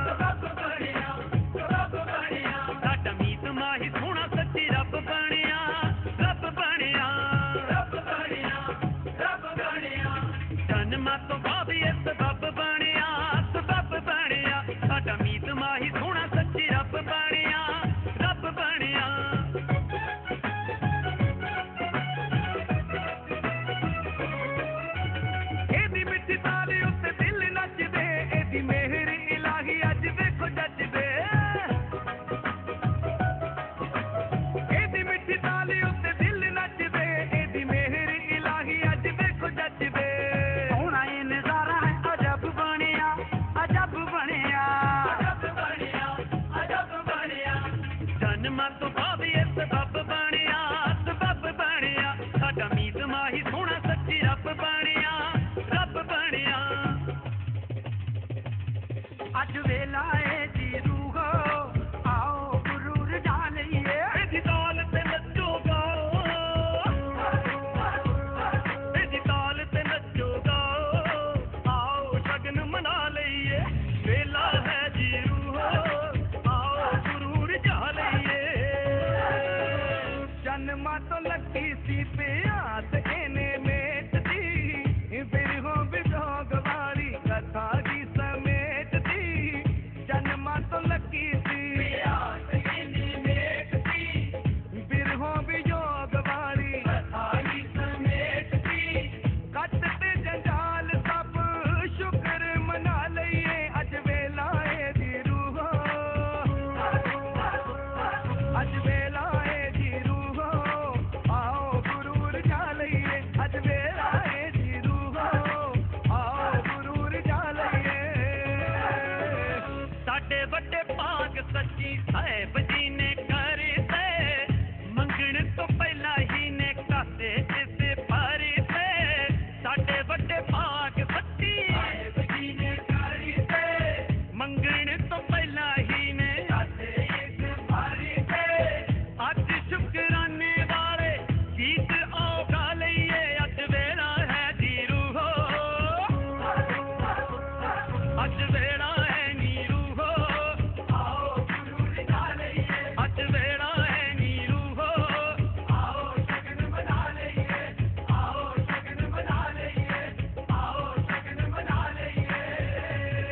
ਸਬੱਬ ਬਣਿਆ, ਸਬੱਬ ਬਣਿਆ। ਸਾਡਾ ਮੀਤ ਮਾਹੀ ਸੋਹਣਾ ਸੱਚੀ ਰੱਬ ਬਣਿਆ, ਰੱਬ ਬਣਿਆ, ਰੱਬ ਬਣਿਆ, ਰੱਬ ਬਣਿਆ। ਜਨਮਾਂ ਤੋਂ ਬਾਅਦ ਇਹ ਸਬੱਬ ਬਣਿਆ, ਸਬੱਬ ਬਣਿਆ। ਸਾਡਾ ਮੀਤ ਮਾਹੀ ਸੋਹਣਾ ਸੱਚੀ ਰੱਬ ਬਣਿਆ, ਰੱਬ ਬਣਿਆ। अज वेला है जी रूहो आओ गुरु रजा लइए जी ताल ते नचो गाओ जी ताल ते नचो गाओ आओ शगन मना लइए वेला है जी रूहो आओ गुरु रजा लइए जन्मा तो लगी सी प्यास एने मेट दी बिरहो बिजोग वाली कथा दी समेट दी जन्मा तो लगी सी प्यास एने मेट दी बिरहो बिजोग वाली कथा दी समेट दी कटते जंजाल सब शुक्र मना लइए अज वेला है दी रूहो अज वेला है दी रूहो आओ गुरु रजा लइए अज वेला है दी रूहो आओ गुरु रजा लइए साडे वड्डे भाग सच्ची साहिब जी ने करे ते मंगण तो पहला ही ने कासे जिसे भरे ते साडे वड्डे भाग सच्ची साहिब जी ने करे ते मंगण तो पहला ही ने कासे जिसे भरे ते अज शुकराने वाले गीत आओ गा लइए अज वेला है जी रूहो अज वेला है नी रूहो आओ गुरु रजा लइए अज वेला है नी रूहो आओ शगन मना लइए आओ शगन मना लइए आओ शगन मना लइए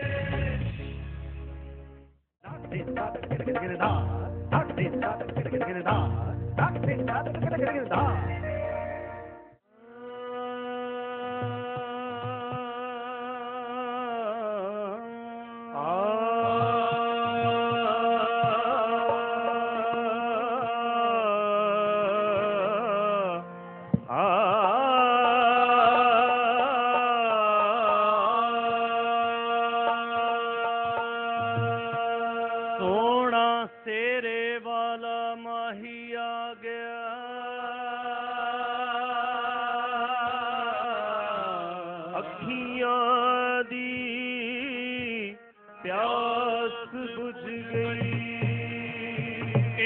सोना सेरे वाला माही आ गया अखियां दी प्यास बुझ गई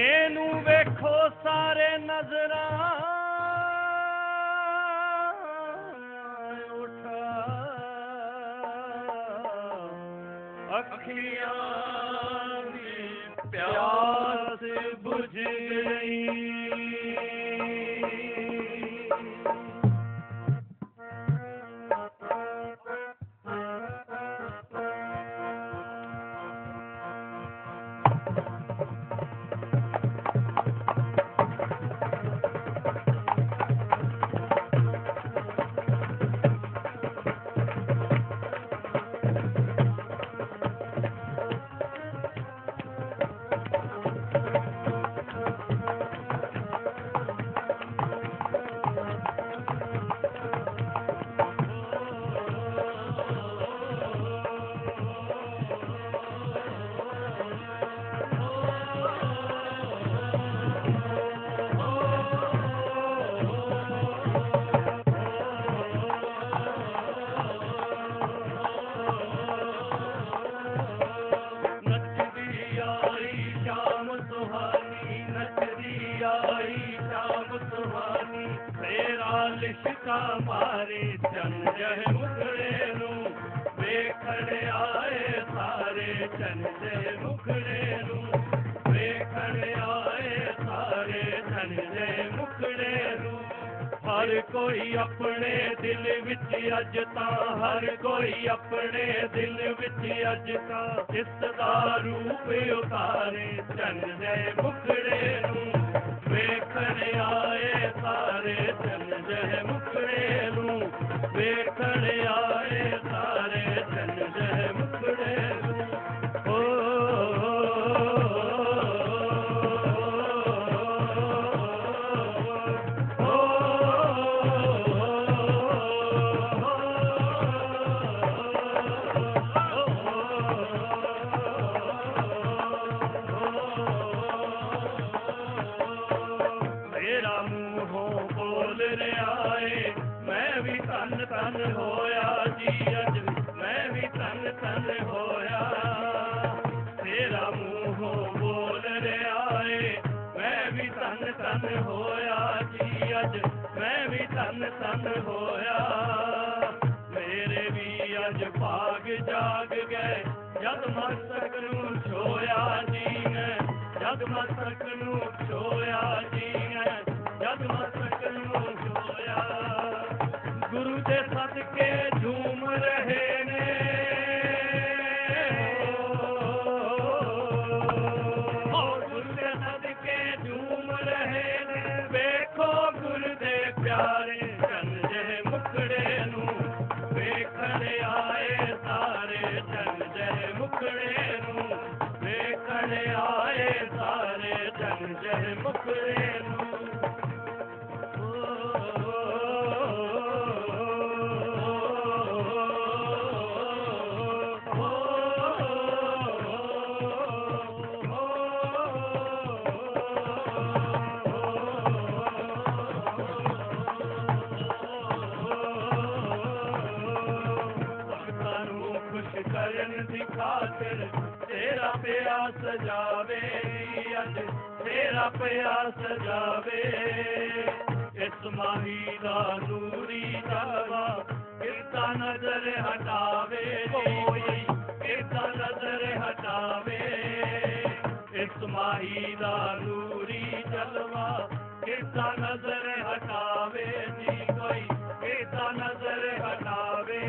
एनू वेखो सारे नजरां उठा अखियां प्यास बुझ गई लिशका मारे चन जह मुखड़े नू वेखड़ आए सारे चन जह मुखड़े नू वेखड़ आए सारे चन जह मुखड़े नू हर कोई अपने दिल विच अज तां हर कोई अपने दिल विच अज तां इसदा रूप उतारे चन जह मुखड़े नू वेखड़ आए सारे चन जह मुखड़े नू वेखड़ आए सारे चन जह मुखड़े नू तन होया जी अज मैं भी तन तन होया धन होया जी अज मैं भी धन धन होया मेरे भी अज भाग जाग गए जग मस्तक नू छोया जी ने जग मस्तक नू छोया जी ने जग मस्तक नू छोया गुरु दे सदके झूम रहे ने गुरु दे सदके झूम रहे ने वेखो गुरु दे प्यारे चन जे मुखड़े नू वेखण आए सारे चन जे मुखड़े नू वेखण आए सारे चन जे मुखड़े नू तेरा पिया सजावे अज तेरा पिया सजावे इस माही दा नूरी जलवा किता नजर हटावे किता नजर हटावे इस माही दा नूरी जलवा किता नजर हटावे जी कोई किता नजर हटावे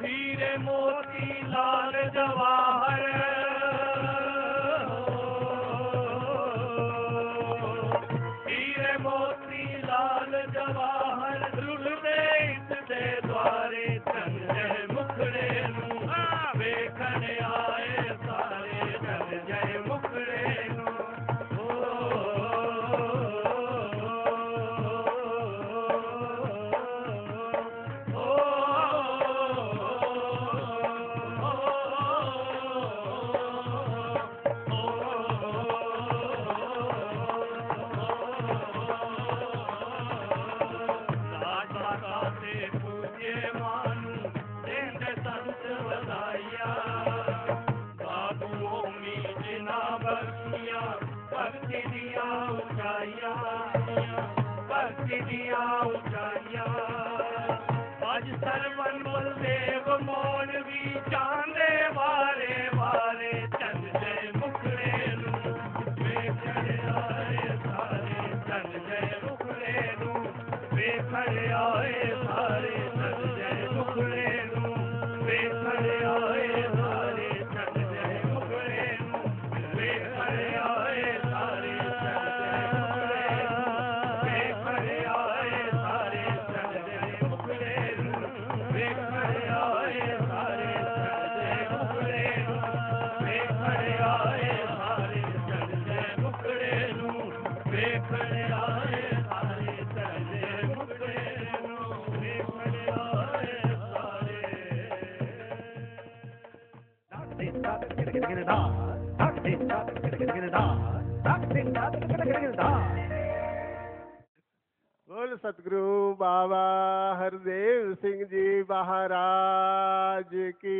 हीरे मोती लाल जवाहर हीरे मोती लाल जवाहर रुलदे इस दे द्वारे चन जे मुखड़े नू वेखण आए सारे चन जे मुखड़े नू अज सरवन बलदेव मोन भी चांदे वारे वारे चन जे मुखड़े नू वेखण आए सारे चन जे मुखड़े नू वेखण आए सारे चन जे मुखड़े नू वेखण आए सारे चन जे मुखड़े नू वेखण आए सारे चन जे मुखड़े नू वेखण आए सारे चन जे मुखड़े नू वेखण आए सारे चन जे मुखड़े नू वेखण आए सारे चन जे मुखड़े नू वेखण आए सारे चन जे मुखड़े नू वेखण आए बोल सतगुरु बाबा हरदेव सिंह जी महाराज की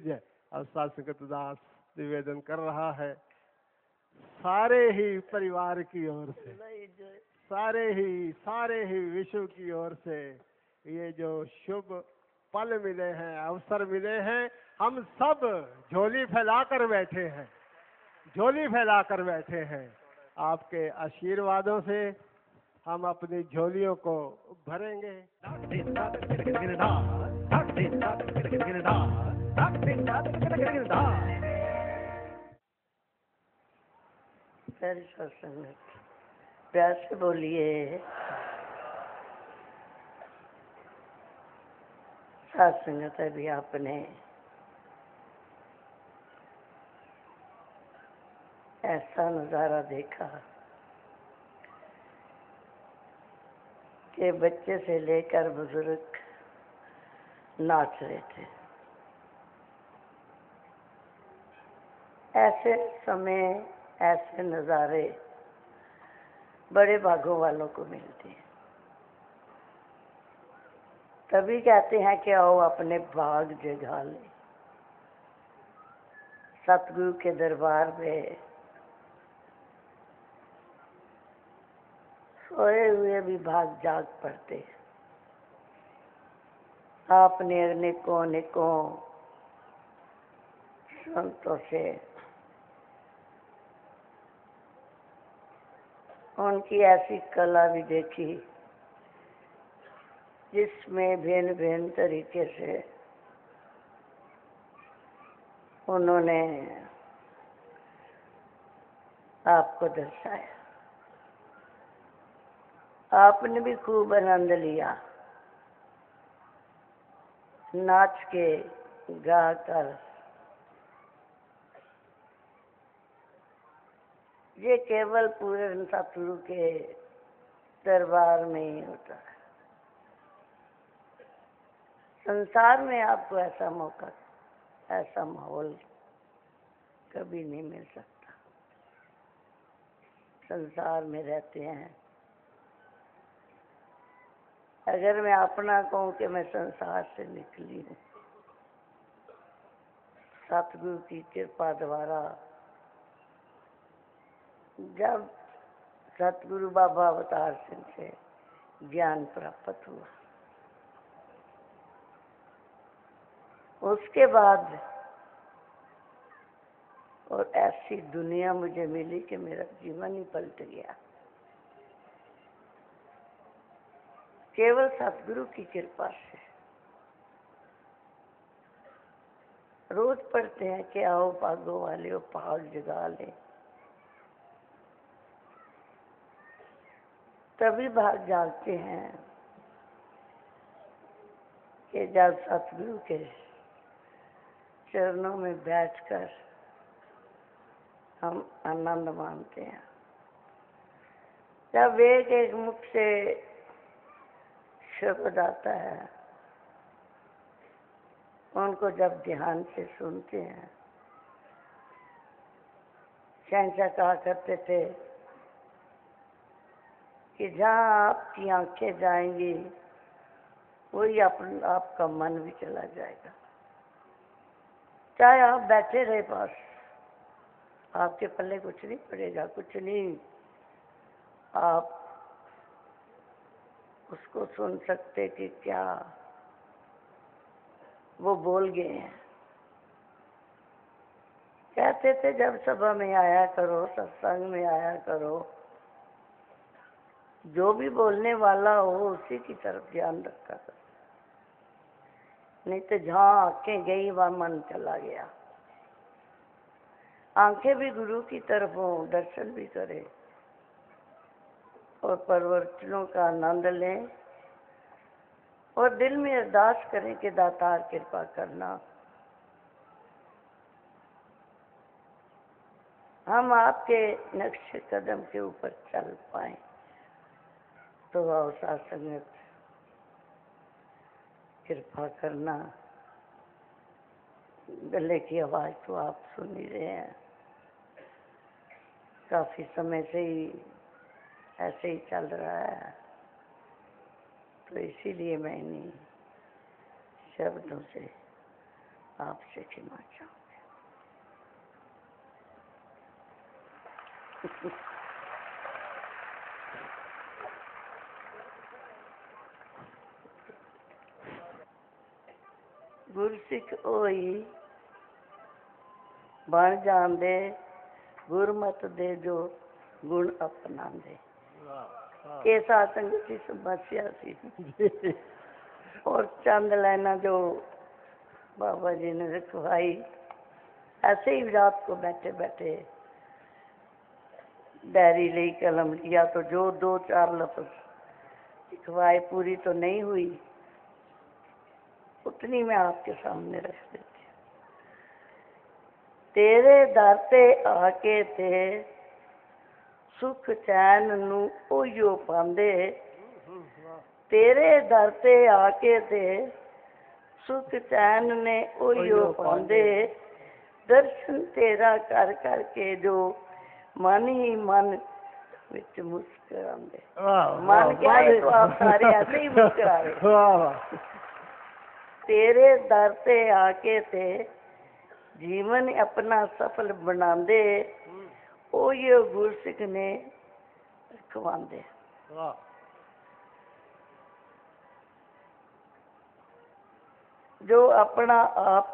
जय। अब साध संगत दास निवेदन कर रहा है सारे ही परिवार की ओर से सारे ही विश्व की ओर से ये जो शुभ पल मिले हैं अवसर मिले हैं हम सब झोली फैलाकर बैठे हैं झोली फैलाकर बैठे हैं आपके आशीर्वादों से हम अपनी झोलियों को भरेंगे। प्यारी सत्संग प्यार से बोलिए। सत्संगत भी आपने ऐसा नजारा देखा कि बच्चे से लेकर बुजुर्ग नाच रहे थे। ऐसे समय ऐसे नज़ारे बड़े भागों वालों को मिलते हैं। तभी कहते हैं कि आओ अपने भाग जगा ले। सतगुरु के दरबार में सोए हुए भी भाग जाग पड़ते। आपने अनेकों अनेकों संतों से उनकी ऐसी कला भी देखी जिसमें भिन्न भिन्न तरीके से उन्होंने आपको दर्शाया। आपने भी खूब आनंद लिया, नाच के गा कर। ये केवल पूर्ण सतगुरु के दरबार में ही होता है। संसार में आपको ऐसा मौका, ऐसा माहौल कभी नहीं मिल सकता। संसार में रहते हैं, अगर मैं अपना कहूँ कि मैं संसार से निकली हूँ, सतगुरु की कृपा द्वारा जब सतगुरु बाबा अवतार सिंह से ज्ञान प्राप्त हुआ, उसके बाद और ऐसी दुनिया मुझे मिली कि मेरा जीवन ही पलट गया। केवल सतगुरु की कृपा से। रोज पढ़ते हैं कि आओ भागो वाले हो भाग जगा ले, तभी भाग जागते हैं कि जब सतगुरु के चरणों में बैठकर हम आनंद मानते हैं। जब एक मुख से शब्द आता है, उनको जब ध्यान से सुनते हैं। शहंशाह कहा करते थे कि जहाँ आपकी आंखें जाएंगी वही आपका मन भी चला जाएगा। चाहे आप बैठे रहे पास, आपके पल्ले कुछ नहीं पड़ेगा, कुछ नहीं। आप उसको सुन सकते कि क्या वो बोल गए हैं। कहते थे जब सभा में आया करो, सत्संग में आया करो, जो भी बोलने वाला हो उसी की तरफ ध्यान रखा करो, नहीं तो जहाँ आंखें गई वहाँ मन चला गया। आंखें भी गुरु की तरफ हो, दर्शन भी करें और परिवर्तनों का आनंद लें और दिल में अरदास करें कि दातार कृपा करना। हम आपके नक्शे कदम के ऊपर चल पाए। तो आओ साथ संगत, कृपा करना। गले की आवाज तो आप सुन ही रहे हैं, काफी समय से ही ऐसे ही चल रहा है, तो इसीलिए मैं इन्हीं शब्दों से आपसे क्षमा चाहूँगी। गुरसिख होई बन जांदे, गुरमत दे जो गुण अपनांदे। ये सत्संग की समस्या थी और चंद लाइना जो बाबा जी ने लिखवाई, ऐसे ही रात को बैठे बैठे डायरी ली, कलम लिया, तो जो दो चार लफ्ज लिखवाए, पूरी तो नहीं हुई, उतनी मैं आपके सामने रख देती। तेरे दर ते आके थे सुख चैन नू ओयो पांदे। तेरे दर ते आके थे सुख चैन ने ओयो पांदे। दर्शन तेरा कर करके जो मन ही मन विच मुस्कुरांदे। मन क्या है तो आप सारे ऐसे ही मुस्कुरा रहे। तेरे दर ते आके थे जीवन अपना सफल बनांदे, ओ ये गुरसिख ने रखवांदे। वाह जो अपना आप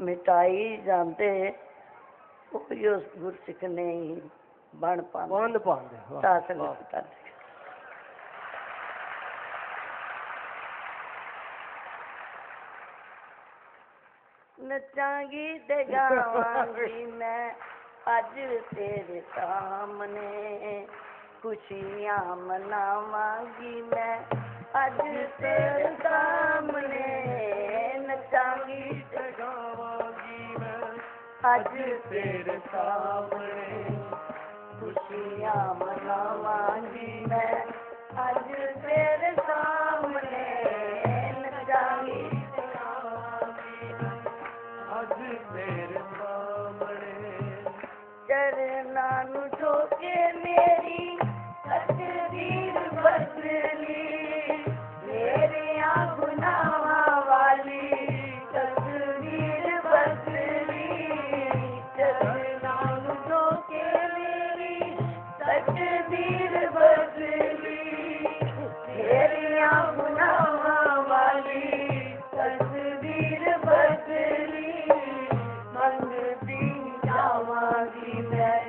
मिटाई जानते ਉਹੀ ਉਸ ਗੁਰਸਿੱਖ ਨੇ ਹੀ ਬਣ ਪਾਉਂਦੇ ਸਾਧ ਸੰਗਤ ਕਰਦੇ ਨੱਚਾਂਗੀ ਤੇ ਗਾਵਾਂਗੀ ਮੈਂ ਅੱਜ ਤੇਰੇ ਸਾਹਮਣੇ ਖੁਸ਼ੀਆਂ ਮਨਾਵਾਂਗੀ ਮੈਂ ਅੱਜ ਤੇਰੇ ਸਾਹਮਣੇ ਨੱਚਾਂਗੀ ਤੇ ਗਾਵਾਂਗੀ ਮੈਂ ਅੱਜ ਤੇਰੇ ਸਾਹਮਣੇ ਖੁਸ਼ੀਆਂ ਮਨਾਵਾਂਗੀ ਮੈਂ ਅੱਜ ਤੇਰੇ ਸਾਹਮਣੇ ਨੱਚਾਂਗੀ ਤੇ ਗਾਵਾਂਗੀ ਅੱਜ ਤੇਰੇ ਸਾਹਮਣੇ ਚਰਨਾਂ ਨੂੰ ਠੋਕੇ ਮੇਰੀ ਤਕਦੀਰ ਬਦਲੀ ਮੇਰਿਆਂ ਗੁਨਾਹਾਂ ਵਾਲੀ ਤਕਦੀਰ ਬਦਲੀ ਚਰਨਾਂ ਨੂੰ ਠੋਕੇ ਮੇਰੀ ਤਕਦੀਰ ਬਦਲੀ ਮੇਰਿਆਂ ਗੁਨਾਹਾਂ ਵਾਲੀ ਤਕਦੀਰ ਬਦਲੀ ਮੰਗਦੀ ਜਾਵਾਂਗੀ ਮੈਂ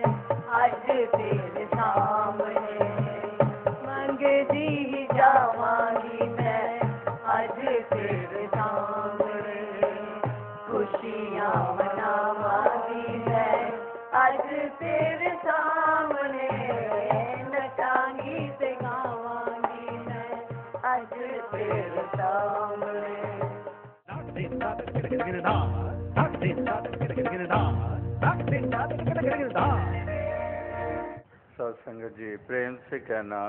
ਅੱਜ ਤੇਰੇ ਸਾਹਮਣੇ ਮੰਗਦੀ ਜਾਵਾਂਗੀ ਮੈਂ ਅੱਜ ਤੇਰੇ ਸਾਹਮਣੇ ਖੁਸ਼ੀਆਂ ਮਨਾਵਾਂਗੀ ਮੈਂ ਅੱਜ ਤੇਰੇ ਸਾਹਮਣੇ ਨਚਾਂਗੀ ਤੇ ਗਾਵਾਂਗੀ ਮੈਂ ਅੱਜ ਤੇਰੇ ਸਾਹਮਣੇ सत्संगत जी प्रेम से कहना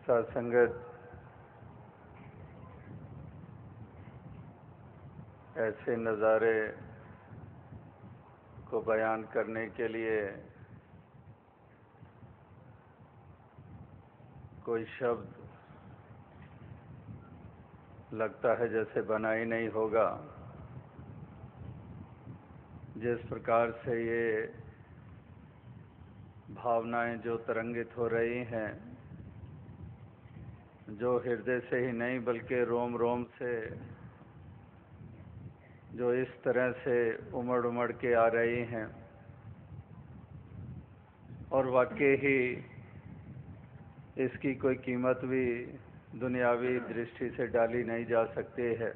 सत्संगत ऐसे नज़ारे को बयान करने के लिए कोई शब्द लगता है जैसे बना ही नहीं होगा। जिस प्रकार से ये भावनाएं जो तरंगित हो रही हैं, जो हृदय से ही नहीं बल्कि रोम रोम से जो इस तरह से उमड़ उमड़ के आ रही हैं और वाकई ही इसकी कोई कीमत भी दुनियावी दृष्टि से डाली नहीं जा सकती है।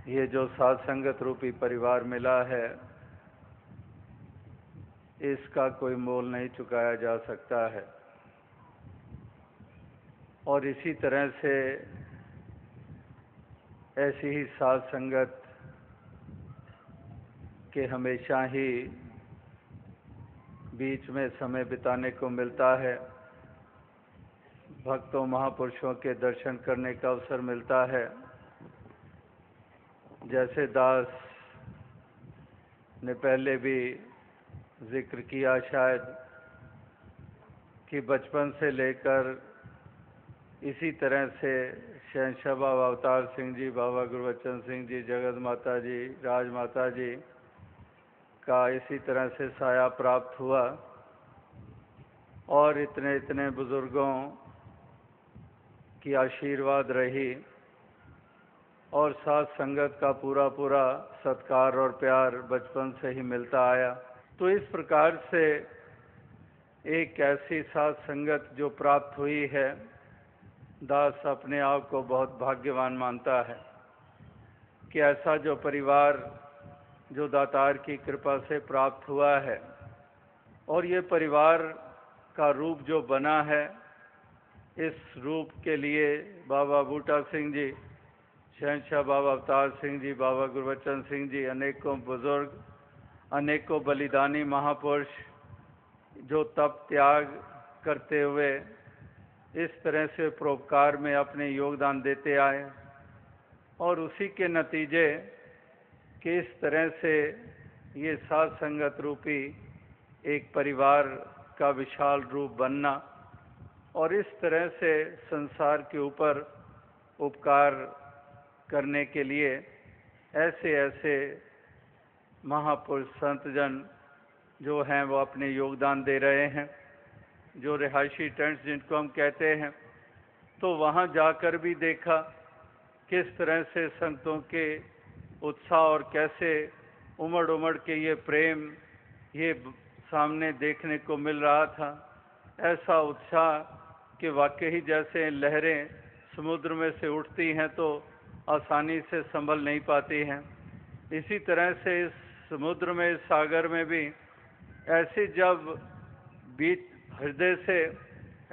ये जो साध संगत रूपी परिवार मिला है इसका कोई मोल नहीं चुकाया जा सकता है। और इसी तरह से ऐसी ही साध संगत के हमेशा ही बीच में समय बिताने को मिलता है। भक्तों महापुरुषों के दर्शन करने का अवसर मिलता है। जैसे दास ने पहले भी जिक्र किया शायद कि बचपन से लेकर इसी तरह से शहंशाह बाबा अवतार सिंह जी, बाबा गुरबचन सिंह जी, जगत माता जी, राज माता जी का इसी तरह से साया प्राप्त हुआ और इतने इतने बुजुर्गों की आशीर्वाद रही और साथ संगत का पूरा पूरा सत्कार और प्यार बचपन से ही मिलता आया। तो इस प्रकार से एक ऐसी साथ संगत जो प्राप्त हुई है, दास अपने आप को बहुत भाग्यवान मानता है कि ऐसा जो परिवार जो दातार की कृपा से प्राप्त हुआ है और ये परिवार का रूप जो बना है, इस रूप के लिए बाबा बूटा सिंह जी, शहंशाह बाबा अवतार सिंह जी, बाबा गुरबचन सिंह जी, अनेकों बुजुर्ग, अनेकों बलिदानी महापुरुष जो तप त्याग करते हुए इस तरह से परोपकार में अपने योगदान देते आए और उसी के नतीजे कि इस तरह से ये साध संगत रूपी एक परिवार का विशाल रूप बनना और इस तरह से संसार के ऊपर उपकार करने के लिए ऐसे ऐसे महापुरुष संतजन जो हैं वो अपने योगदान दे रहे हैं। जो रिहायशी टेंट्स जिनको हम कहते हैं, तो वहाँ जाकर भी देखा किस तरह से संगतों के उत्साह और कैसे उमड़ उमड़ के ये प्रेम ये सामने देखने को मिल रहा था। ऐसा उत्साह कि वाकई ही जैसे लहरें समुद्र में से उठती हैं तो आसानी से संभल नहीं पाती हैं, इसी तरह से इस समुद्र में, इस सागर में भी ऐसी जब बीच हृदय से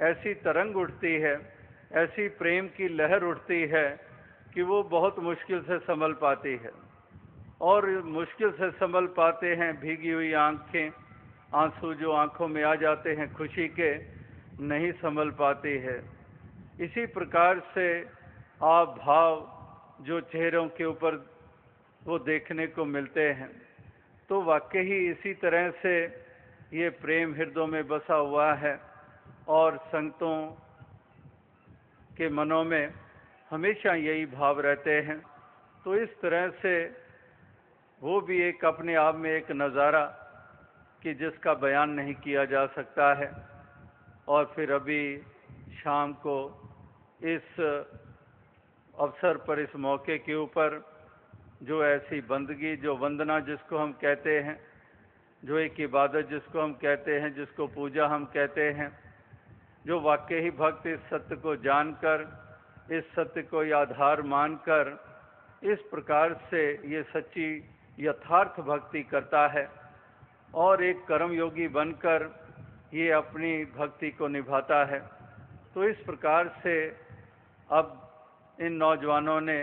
ऐसी तरंग उठती है, ऐसी प्रेम की लहर उठती है कि वो बहुत मुश्किल से संभल पाती है। और मुश्किल से संभल पाते हैं भीगी हुई आंखें, आंसू जो आंखों में आ जाते हैं खुशी के, नहीं संभल पाती है। इसी प्रकार से आप भाव जो चेहरों के ऊपर वो देखने को मिलते हैं, तो वाकई ही इसी तरह से ये प्रेम हृदयों में बसा हुआ है और संगतों के मनों में हमेशा यही भाव रहते हैं। तो इस तरह से वो भी एक अपने आप में एक नज़ारा कि जिसका बयान नहीं किया जा सकता है। और फिर अभी शाम को इस अवसर पर, इस मौके के ऊपर जो ऐसी बंदगी, जो वंदना जिसको हम कहते हैं, जो एक इबादत जिसको हम कहते हैं, जिसको पूजा हम कहते हैं, जो वाकई ही भक्त इस सत्य को जानकर, इस सत्य को आधार मानकर इस प्रकार से ये सच्ची यथार्थ भक्ति करता है और एक कर्मयोगी बनकर ये अपनी भक्ति को निभाता है। तो इस प्रकार से अब इन नौजवानों ने,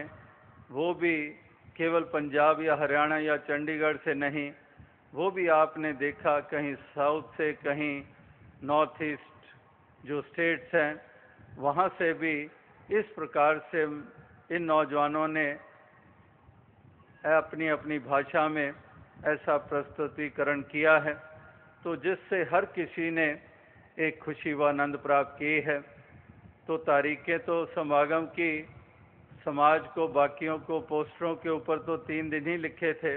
वो भी केवल पंजाब या हरियाणा या चंडीगढ़ से नहीं, वो भी आपने देखा कहीं साउथ से, कहीं नॉर्थ ईस्ट जो स्टेट्स हैं वहाँ से भी इस प्रकार से इन नौजवानों ने अपनी अपनी भाषा में ऐसा प्रस्तुतिकरण किया है, तो जिससे हर किसी ने एक खुशी व आनंद प्राप्त की है। तो तारीखें तो समागम की समाज को, बाकियों को पोस्टरों के ऊपर तो 3 दिन ही लिखे थे,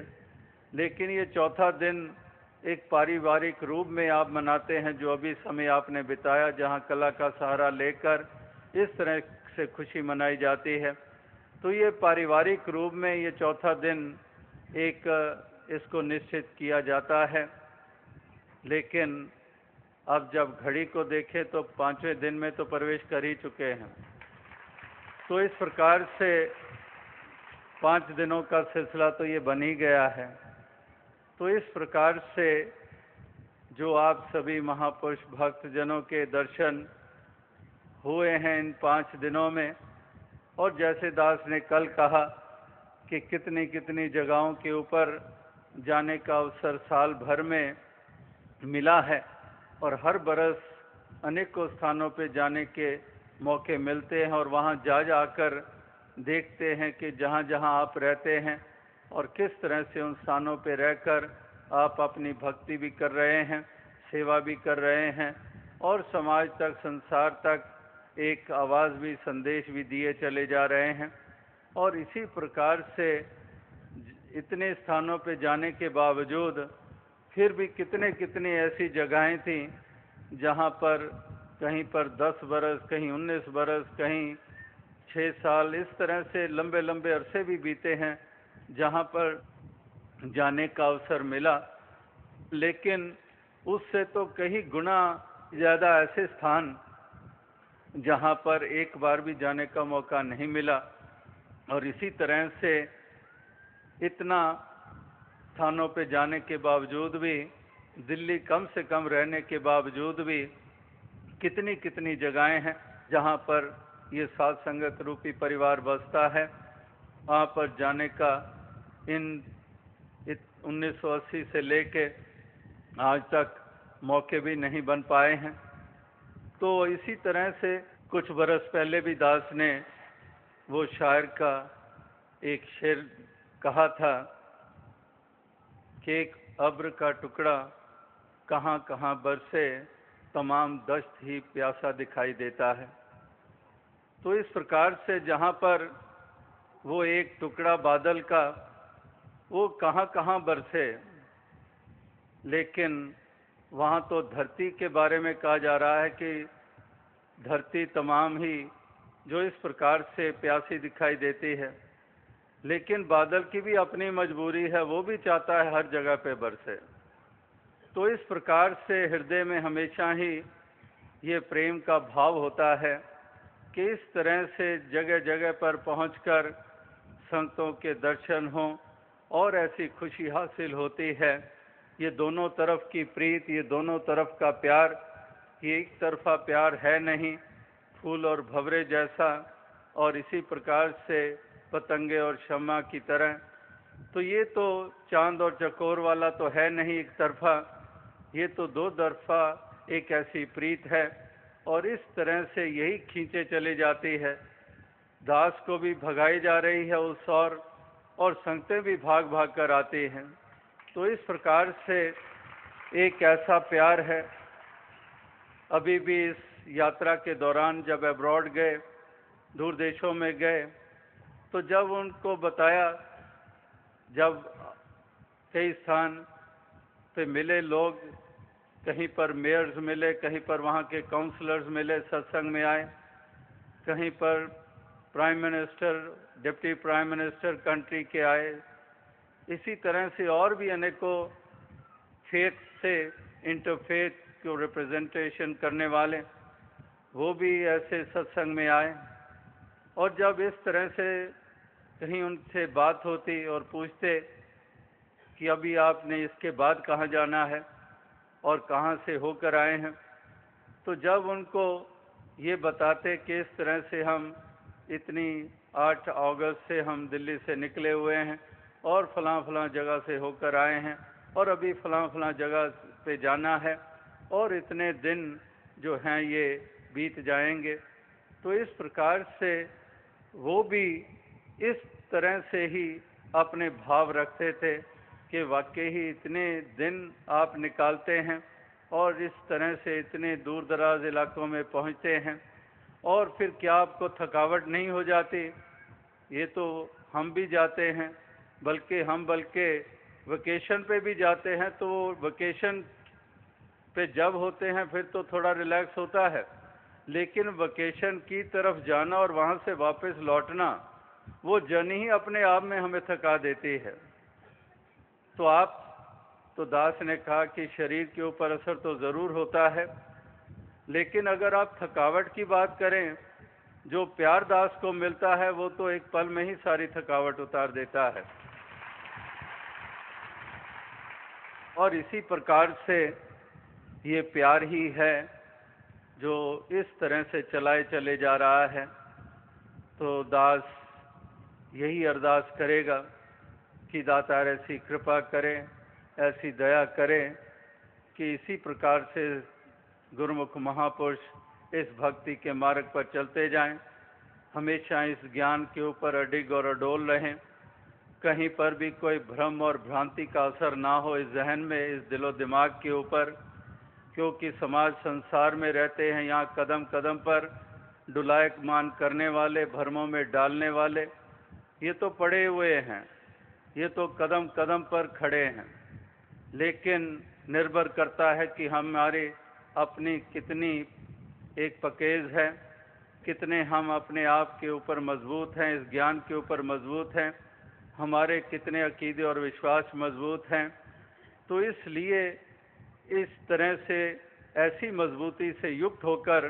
लेकिन ये चौथा दिन एक पारिवारिक रूप में आप मनाते हैं, जो अभी समय आपने बिताया, जहां कला का सहारा लेकर इस तरह से खुशी मनाई जाती है। तो ये पारिवारिक रूप में ये चौथा दिन एक इसको निश्चित किया जाता है। लेकिन अब जब घड़ी को देखें तो 5वें दिन में तो प्रवेश कर ही चुके हैं। तो इस प्रकार से 5 दिनों का सिलसिला तो ये बन ही गया है। तो इस प्रकार से जो आप सभी महापुरुष भक्त जनों के दर्शन हुए हैं इन 5 दिनों में, और जैसे दास ने कल कहा कि कितनी कितनी जगहों के ऊपर जाने का अवसर साल भर में मिला है और हर बरस अनेकों स्थानों पे जाने के मौके मिलते हैं और वहाँ जा जाकर देखते हैं कि जहाँ जहाँ आप रहते हैं और किस तरह से उन स्थानों पे रहकर आप अपनी भक्ति भी कर रहे हैं, सेवा भी कर रहे हैं और समाज तक, संसार तक एक आवाज़ भी, संदेश भी दिए चले जा रहे हैं। और इसी प्रकार से इतने स्थानों पे जाने के बावजूद फिर भी कितने कितनी ऐसी जगहें थीं जहाँ पर कहीं पर 10 बरस, कहीं 19 बरस, कहीं 6 साल, इस तरह से लंबे लंबे अरसे भी बीते हैं जहाँ पर जाने का अवसर मिला। लेकिन उससे तो कहीं गुना ज़्यादा ऐसे स्थान जहाँ पर एक बार भी जाने का मौका नहीं मिला। और इसी तरह से इतना स्थानों पे जाने के बावजूद भी, दिल्ली कम से कम रहने के बावजूद भी कितनी कितनी जगहें हैं जहाँ पर ये साध संगत रूपी परिवार बसता है। वहाँ पर जाने का इन 1980 से लेके आज तक मौके भी नहीं बन पाए हैं। तो इसी तरह से कुछ बरस पहले भी दास ने वो शायर का एक शेर कहा था कि एक अब्र का टुकड़ा कहाँ कहाँ बरसे, तमाम दश्त ही प्यासा दिखाई देता है। तो इस प्रकार से जहाँ पर वो एक टुकड़ा बादल का वो कहाँ कहाँ बरसे, लेकिन वहाँ तो धरती के बारे में कहा जा रहा है कि धरती तमाम ही जो इस प्रकार से प्यासी दिखाई देती है, लेकिन बादल की भी अपनी मजबूरी है, वो भी चाहता है हर जगह पे बरसे। तो इस प्रकार से हृदय में हमेशा ही ये प्रेम का भाव होता है कि इस तरह से जगह जगह पर पहुंचकर संतों के दर्शन हों और ऐसी खुशी हासिल होती है। ये दोनों तरफ की प्रीत, ये दोनों तरफ का प्यार, ये एक तरफा प्यार है नहीं, फूल और भंवरे जैसा, और इसी प्रकार से पतंगे और शम्मा की तरह। तो ये तो चांद और चकोर वाला तो है नहीं एक तरफा, ये तो दो तरफा एक ऐसी प्रीत है, और इस तरह से यही खींचे चली जाती है। दास को भी भगाई जा रही है उस और संगतें भी भाग भाग कर आती हैं। तो इस प्रकार से एक ऐसा प्यार है। अभी भी इस यात्रा के दौरान जब अब्रॉड गए, दूर देशों में गए, तो जब उनको बताया, जब कई स्थान पे मिले लोग, कहीं पर मेयर्स मिले, कहीं पर वहाँ के काउंसलर्स मिले, सत्संग में आए, कहीं पर prime minister, deputy prime minister country के आए, इसी तरह से और भी अनेकों फेथ से इंटरफेथ को रिप्रेजेंटेशन करने वाले वो भी ऐसे सत्संग में आए। और जब इस तरह से कहीं उनसे बात होती और पूछते कि अभी आपने इसके बाद कहाँ जाना है और कहाँ से होकर आए हैं, तो जब उनको ये बताते कि इस तरह से हम इतनी 8 अगस्त से हम दिल्ली से निकले हुए हैं और फलां फलां जगह से होकर आए हैं और अभी फलां फलां जगह पे जाना है और इतने दिन जो हैं ये बीत जाएंगे, तो इस प्रकार से वो भी इस तरह से ही अपने भाव रखते थे कि वाकई ही इतने दिन आप निकालते हैं और इस तरह से इतने दूर दराज इलाकों में पहुंचते हैं, और फिर क्या आपको थकावट नहीं हो जाती? ये तो हम भी जाते हैं, बल्कि वेकेशन पे भी जाते हैं, तो वेकेशन पे जब होते हैं फिर तो थोड़ा रिलैक्स होता है, लेकिन वेकेशन की तरफ जाना और वहाँ से वापस लौटना, वो जर्नी ही अपने आप में हमें थका देती है। तो दास ने कहा कि शरीर के ऊपर असर तो ज़रूर होता है, लेकिन अगर आप थकावट की बात करें, जो प्यार दास को मिलता है वो तो एक पल में ही सारी थकावट उतार देता है। और इसी प्रकार से ये प्यार ही है जो इस तरह से चलाए चले जा रहा है। तो दास यही अरदास करेगा कि दातार ऐसी कृपा करें, ऐसी दया करें कि इसी प्रकार से गुरुमुख महापुरुष इस भक्ति के मार्ग पर चलते जाएं, हमेशा इस ज्ञान के ऊपर अडिग और अडोल रहें, कहीं पर भी कोई भ्रम और भ्रांति का असर ना हो इस जहन में, इस दिलो दिमाग के ऊपर, क्योंकि समाज संसार में रहते हैं, यहाँ कदम कदम पर डुलायमान करने वाले, भ्रमों में डालने वाले ये तो पड़े हुए हैं, ये तो कदम कदम पर खड़े हैं, लेकिन निर्भर करता है कि हमारी अपनी कितनी एक पकेज है, कितने हम अपने आप के ऊपर मजबूत हैं, इस ज्ञान के ऊपर मजबूत हैं, हमारे कितने अकीदे और विश्वास मजबूत हैं। तो इसलिए इस तरह से ऐसी मजबूती से युक्त होकर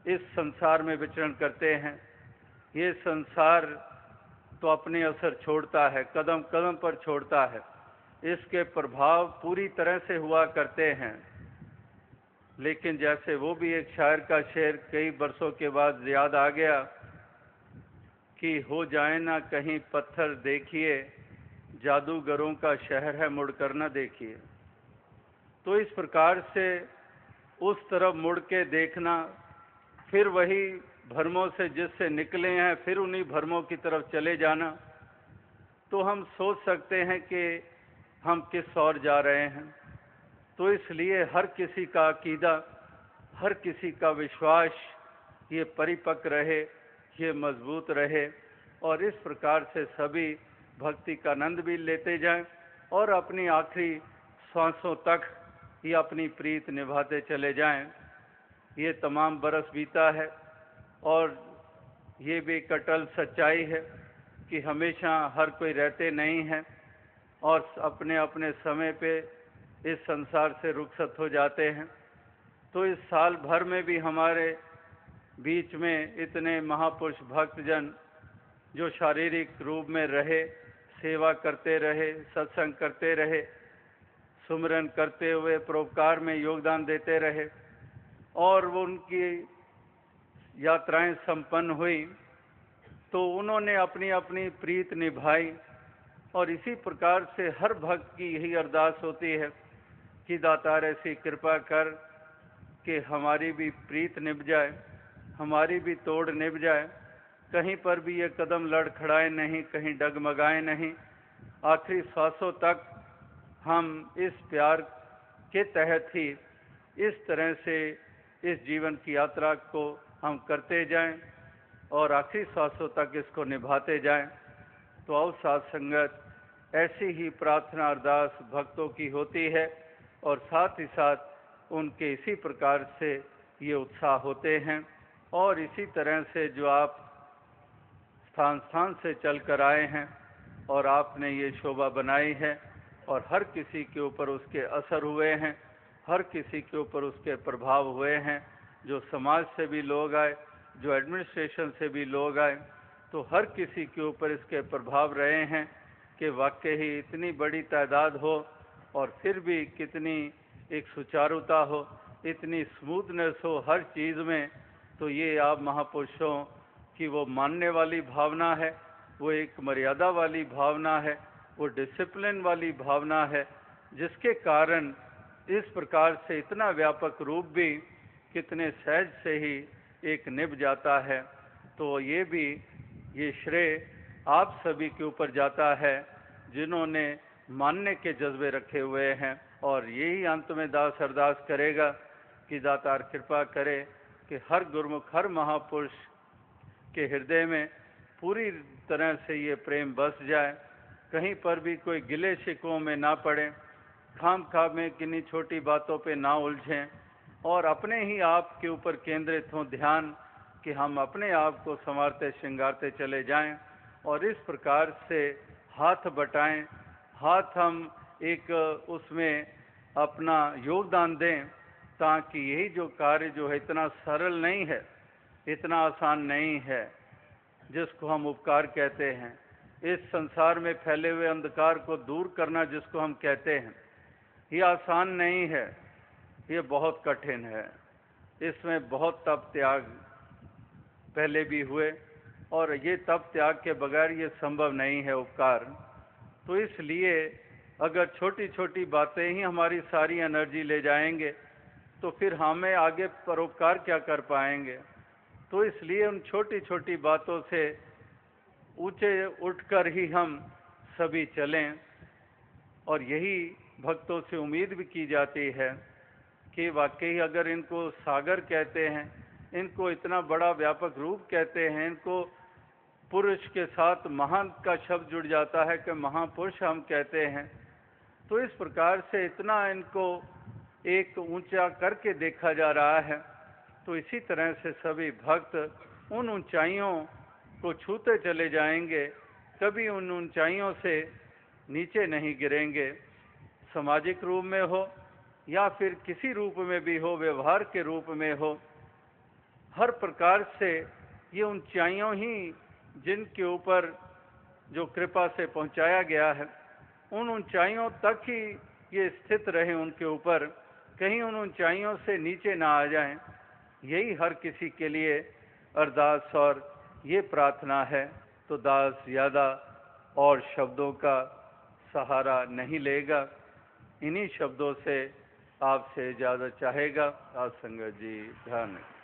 इस संसार में विचरण करते हैं। ये संसार तो अपने असर छोड़ता है, कदम कदम पर छोड़ता है, इसके प्रभाव पूरी तरह से हुआ करते हैं। लेकिन जैसे वो भी एक शायर का शेर कई बरसों के बाद याद आ गया कि हो जाए ना कहीं पत्थर देखिए, जादूगरों का शहर है मुड़ कर ना देखिए। तो इस प्रकार से उस तरफ मुड़ के देखना, फिर वही भ्रमों से जिससे निकले हैं फिर उन्हीं भ्रमों की तरफ चले जाना, तो हम सोच सकते हैं कि हम किस ओर जा रहे हैं। तो इसलिए हर किसी का अकीदा, हर किसी का विश्वास ये परिपक्व रहे, ये मजबूत रहे, और इस प्रकार से सभी भक्ति का आनंद भी लेते जाएं और अपनी आखिरी सांसों तक ये अपनी प्रीत निभाते चले जाएं। ये तमाम बरस बीता है और ये भी एक अटल सच्चाई है कि हमेशा हर कोई रहते नहीं हैं और अपने अपने समय पे इस संसार से रुखसत हो जाते हैं। तो इस साल भर में भी हमारे बीच में इतने महापुरुष भक्तजन जो शारीरिक रूप में रहे, सेवा करते रहे, सत्संग करते रहे, सुमिरन करते हुए परोपकार में योगदान देते रहे और वो उनकी यात्राएं संपन्न हुई तो उन्होंने अपनी अपनी प्रीत निभाई। और इसी प्रकार से हर भक्त की यही अरदास होती है कि दातार ऐसी कृपा कर कि हमारी भी प्रीत निभ जाए, हमारी भी तोड़ निभ जाए, कहीं पर भी ये कदम लड़खड़ाए नहीं, कहीं डगमगाए नहीं, आखिरी सांसों तक हम इस प्यार के तहत ही इस तरह से इस जीवन की यात्रा को हम करते जाएं और आखिरी सांसों तक इसको निभाते जाएं। तो आओ साथ संगत, ऐसी ही प्रार्थना अरदास भक्तों की होती है और साथ ही साथ उनके इसी प्रकार से ये उत्साह होते हैं। और इसी तरह से जो आप स्थान स्थान से चल कर आए हैं और आपने ये शोभा बनाई है और हर किसी के ऊपर उसके असर हुए हैं, हर किसी के ऊपर उसके प्रभाव हुए हैं, जो समाज से भी लोग आए, जो एडमिनिस्ट्रेशन से भी लोग आए, तो हर किसी के ऊपर इसके प्रभाव रहे हैं कि वाकई ही इतनी बड़ी तादाद हो और फिर भी कितनी एक सुचारुता हो, इतनी स्मूथनेस हो हर चीज़ में। तो ये आप महापुरुषों की वो मानने वाली भावना है, वो एक मर्यादा वाली भावना है, वो डिसिप्लिन वाली भावना है, जिसके कारण इस प्रकार से इतना व्यापक रूप भी कितने सहज से ही एक निभ जाता है। तो ये श्रेय आप सभी के ऊपर जाता है जिन्होंने मानने के जज्बे रखे हुए हैं। और यही अंत में दास अरदास करेगा कि दातार कृपा करे कि हर गुरुमुख, हर महापुरुष के हृदय में पूरी तरह से ये प्रेम बस जाए, कहीं पर भी कोई गिले शिकवों में ना पड़े, खाम खाम में किन्हीं छोटी बातों पे ना उलझें और अपने ही आप के ऊपर केंद्रित हों ध्यान कि हम अपने आप को संवारते श्रृंगारते चले जाएं और इस प्रकार से हाथ बटाएं, हाथ हम एक उसमें अपना योगदान दें, ताकि यही जो कार्य जो है इतना सरल नहीं है, इतना आसान नहीं है, जिसको हम उपकार कहते हैं, इस संसार में फैले हुए अंधकार को दूर करना जिसको हम कहते हैं, ये आसान नहीं है, ये बहुत कठिन है। इसमें बहुत तप त्याग पहले भी हुए और ये तप त्याग के बगैर ये संभव नहीं है उपकार। तो इसलिए अगर छोटी छोटी बातें ही हमारी सारी एनर्जी ले जाएंगे तो फिर हमें आगे परोपकार क्या कर पाएंगे। तो इसलिए उन छोटी छोटी बातों से ऊंचे उठकर ही हम सभी चलें। और यही भक्तों से उम्मीद भी की जाती है कि वाकई अगर इनको सागर कहते हैं, इनको इतना बड़ा व्यापक रूप कहते हैं, इनको पुरुष के साथ महान का शब्द जुड़ जाता है कि महापुरुष हम कहते हैं, तो इस प्रकार से इतना इनको एक ऊंचा करके देखा जा रहा है। तो इसी तरह से सभी भक्त उन ऊंचाइयों को छूते चले जाएंगे, कभी उन ऊंचाइयों से नीचे नहीं गिरेंगे, सामाजिक रूप में हो या फिर किसी रूप में भी हो, व्यवहार के रूप में हो, हर प्रकार से ये ऊंचाइयों ही जिनके ऊपर जो कृपा से पहुंचाया गया है, उन ऊंचाइयों तक ही ये स्थित रहे उनके ऊपर, कहीं उन ऊंचाइयों से नीचे ना आ जाएं। यही हर किसी के लिए अरदास और ये प्रार्थना है। तो दास ज़्यादा और शब्दों का सहारा नहीं लेगा, इन्हीं शब्दों से आपसे इजाज़त चाहेगा। आज संगत जी ध्यान रखें।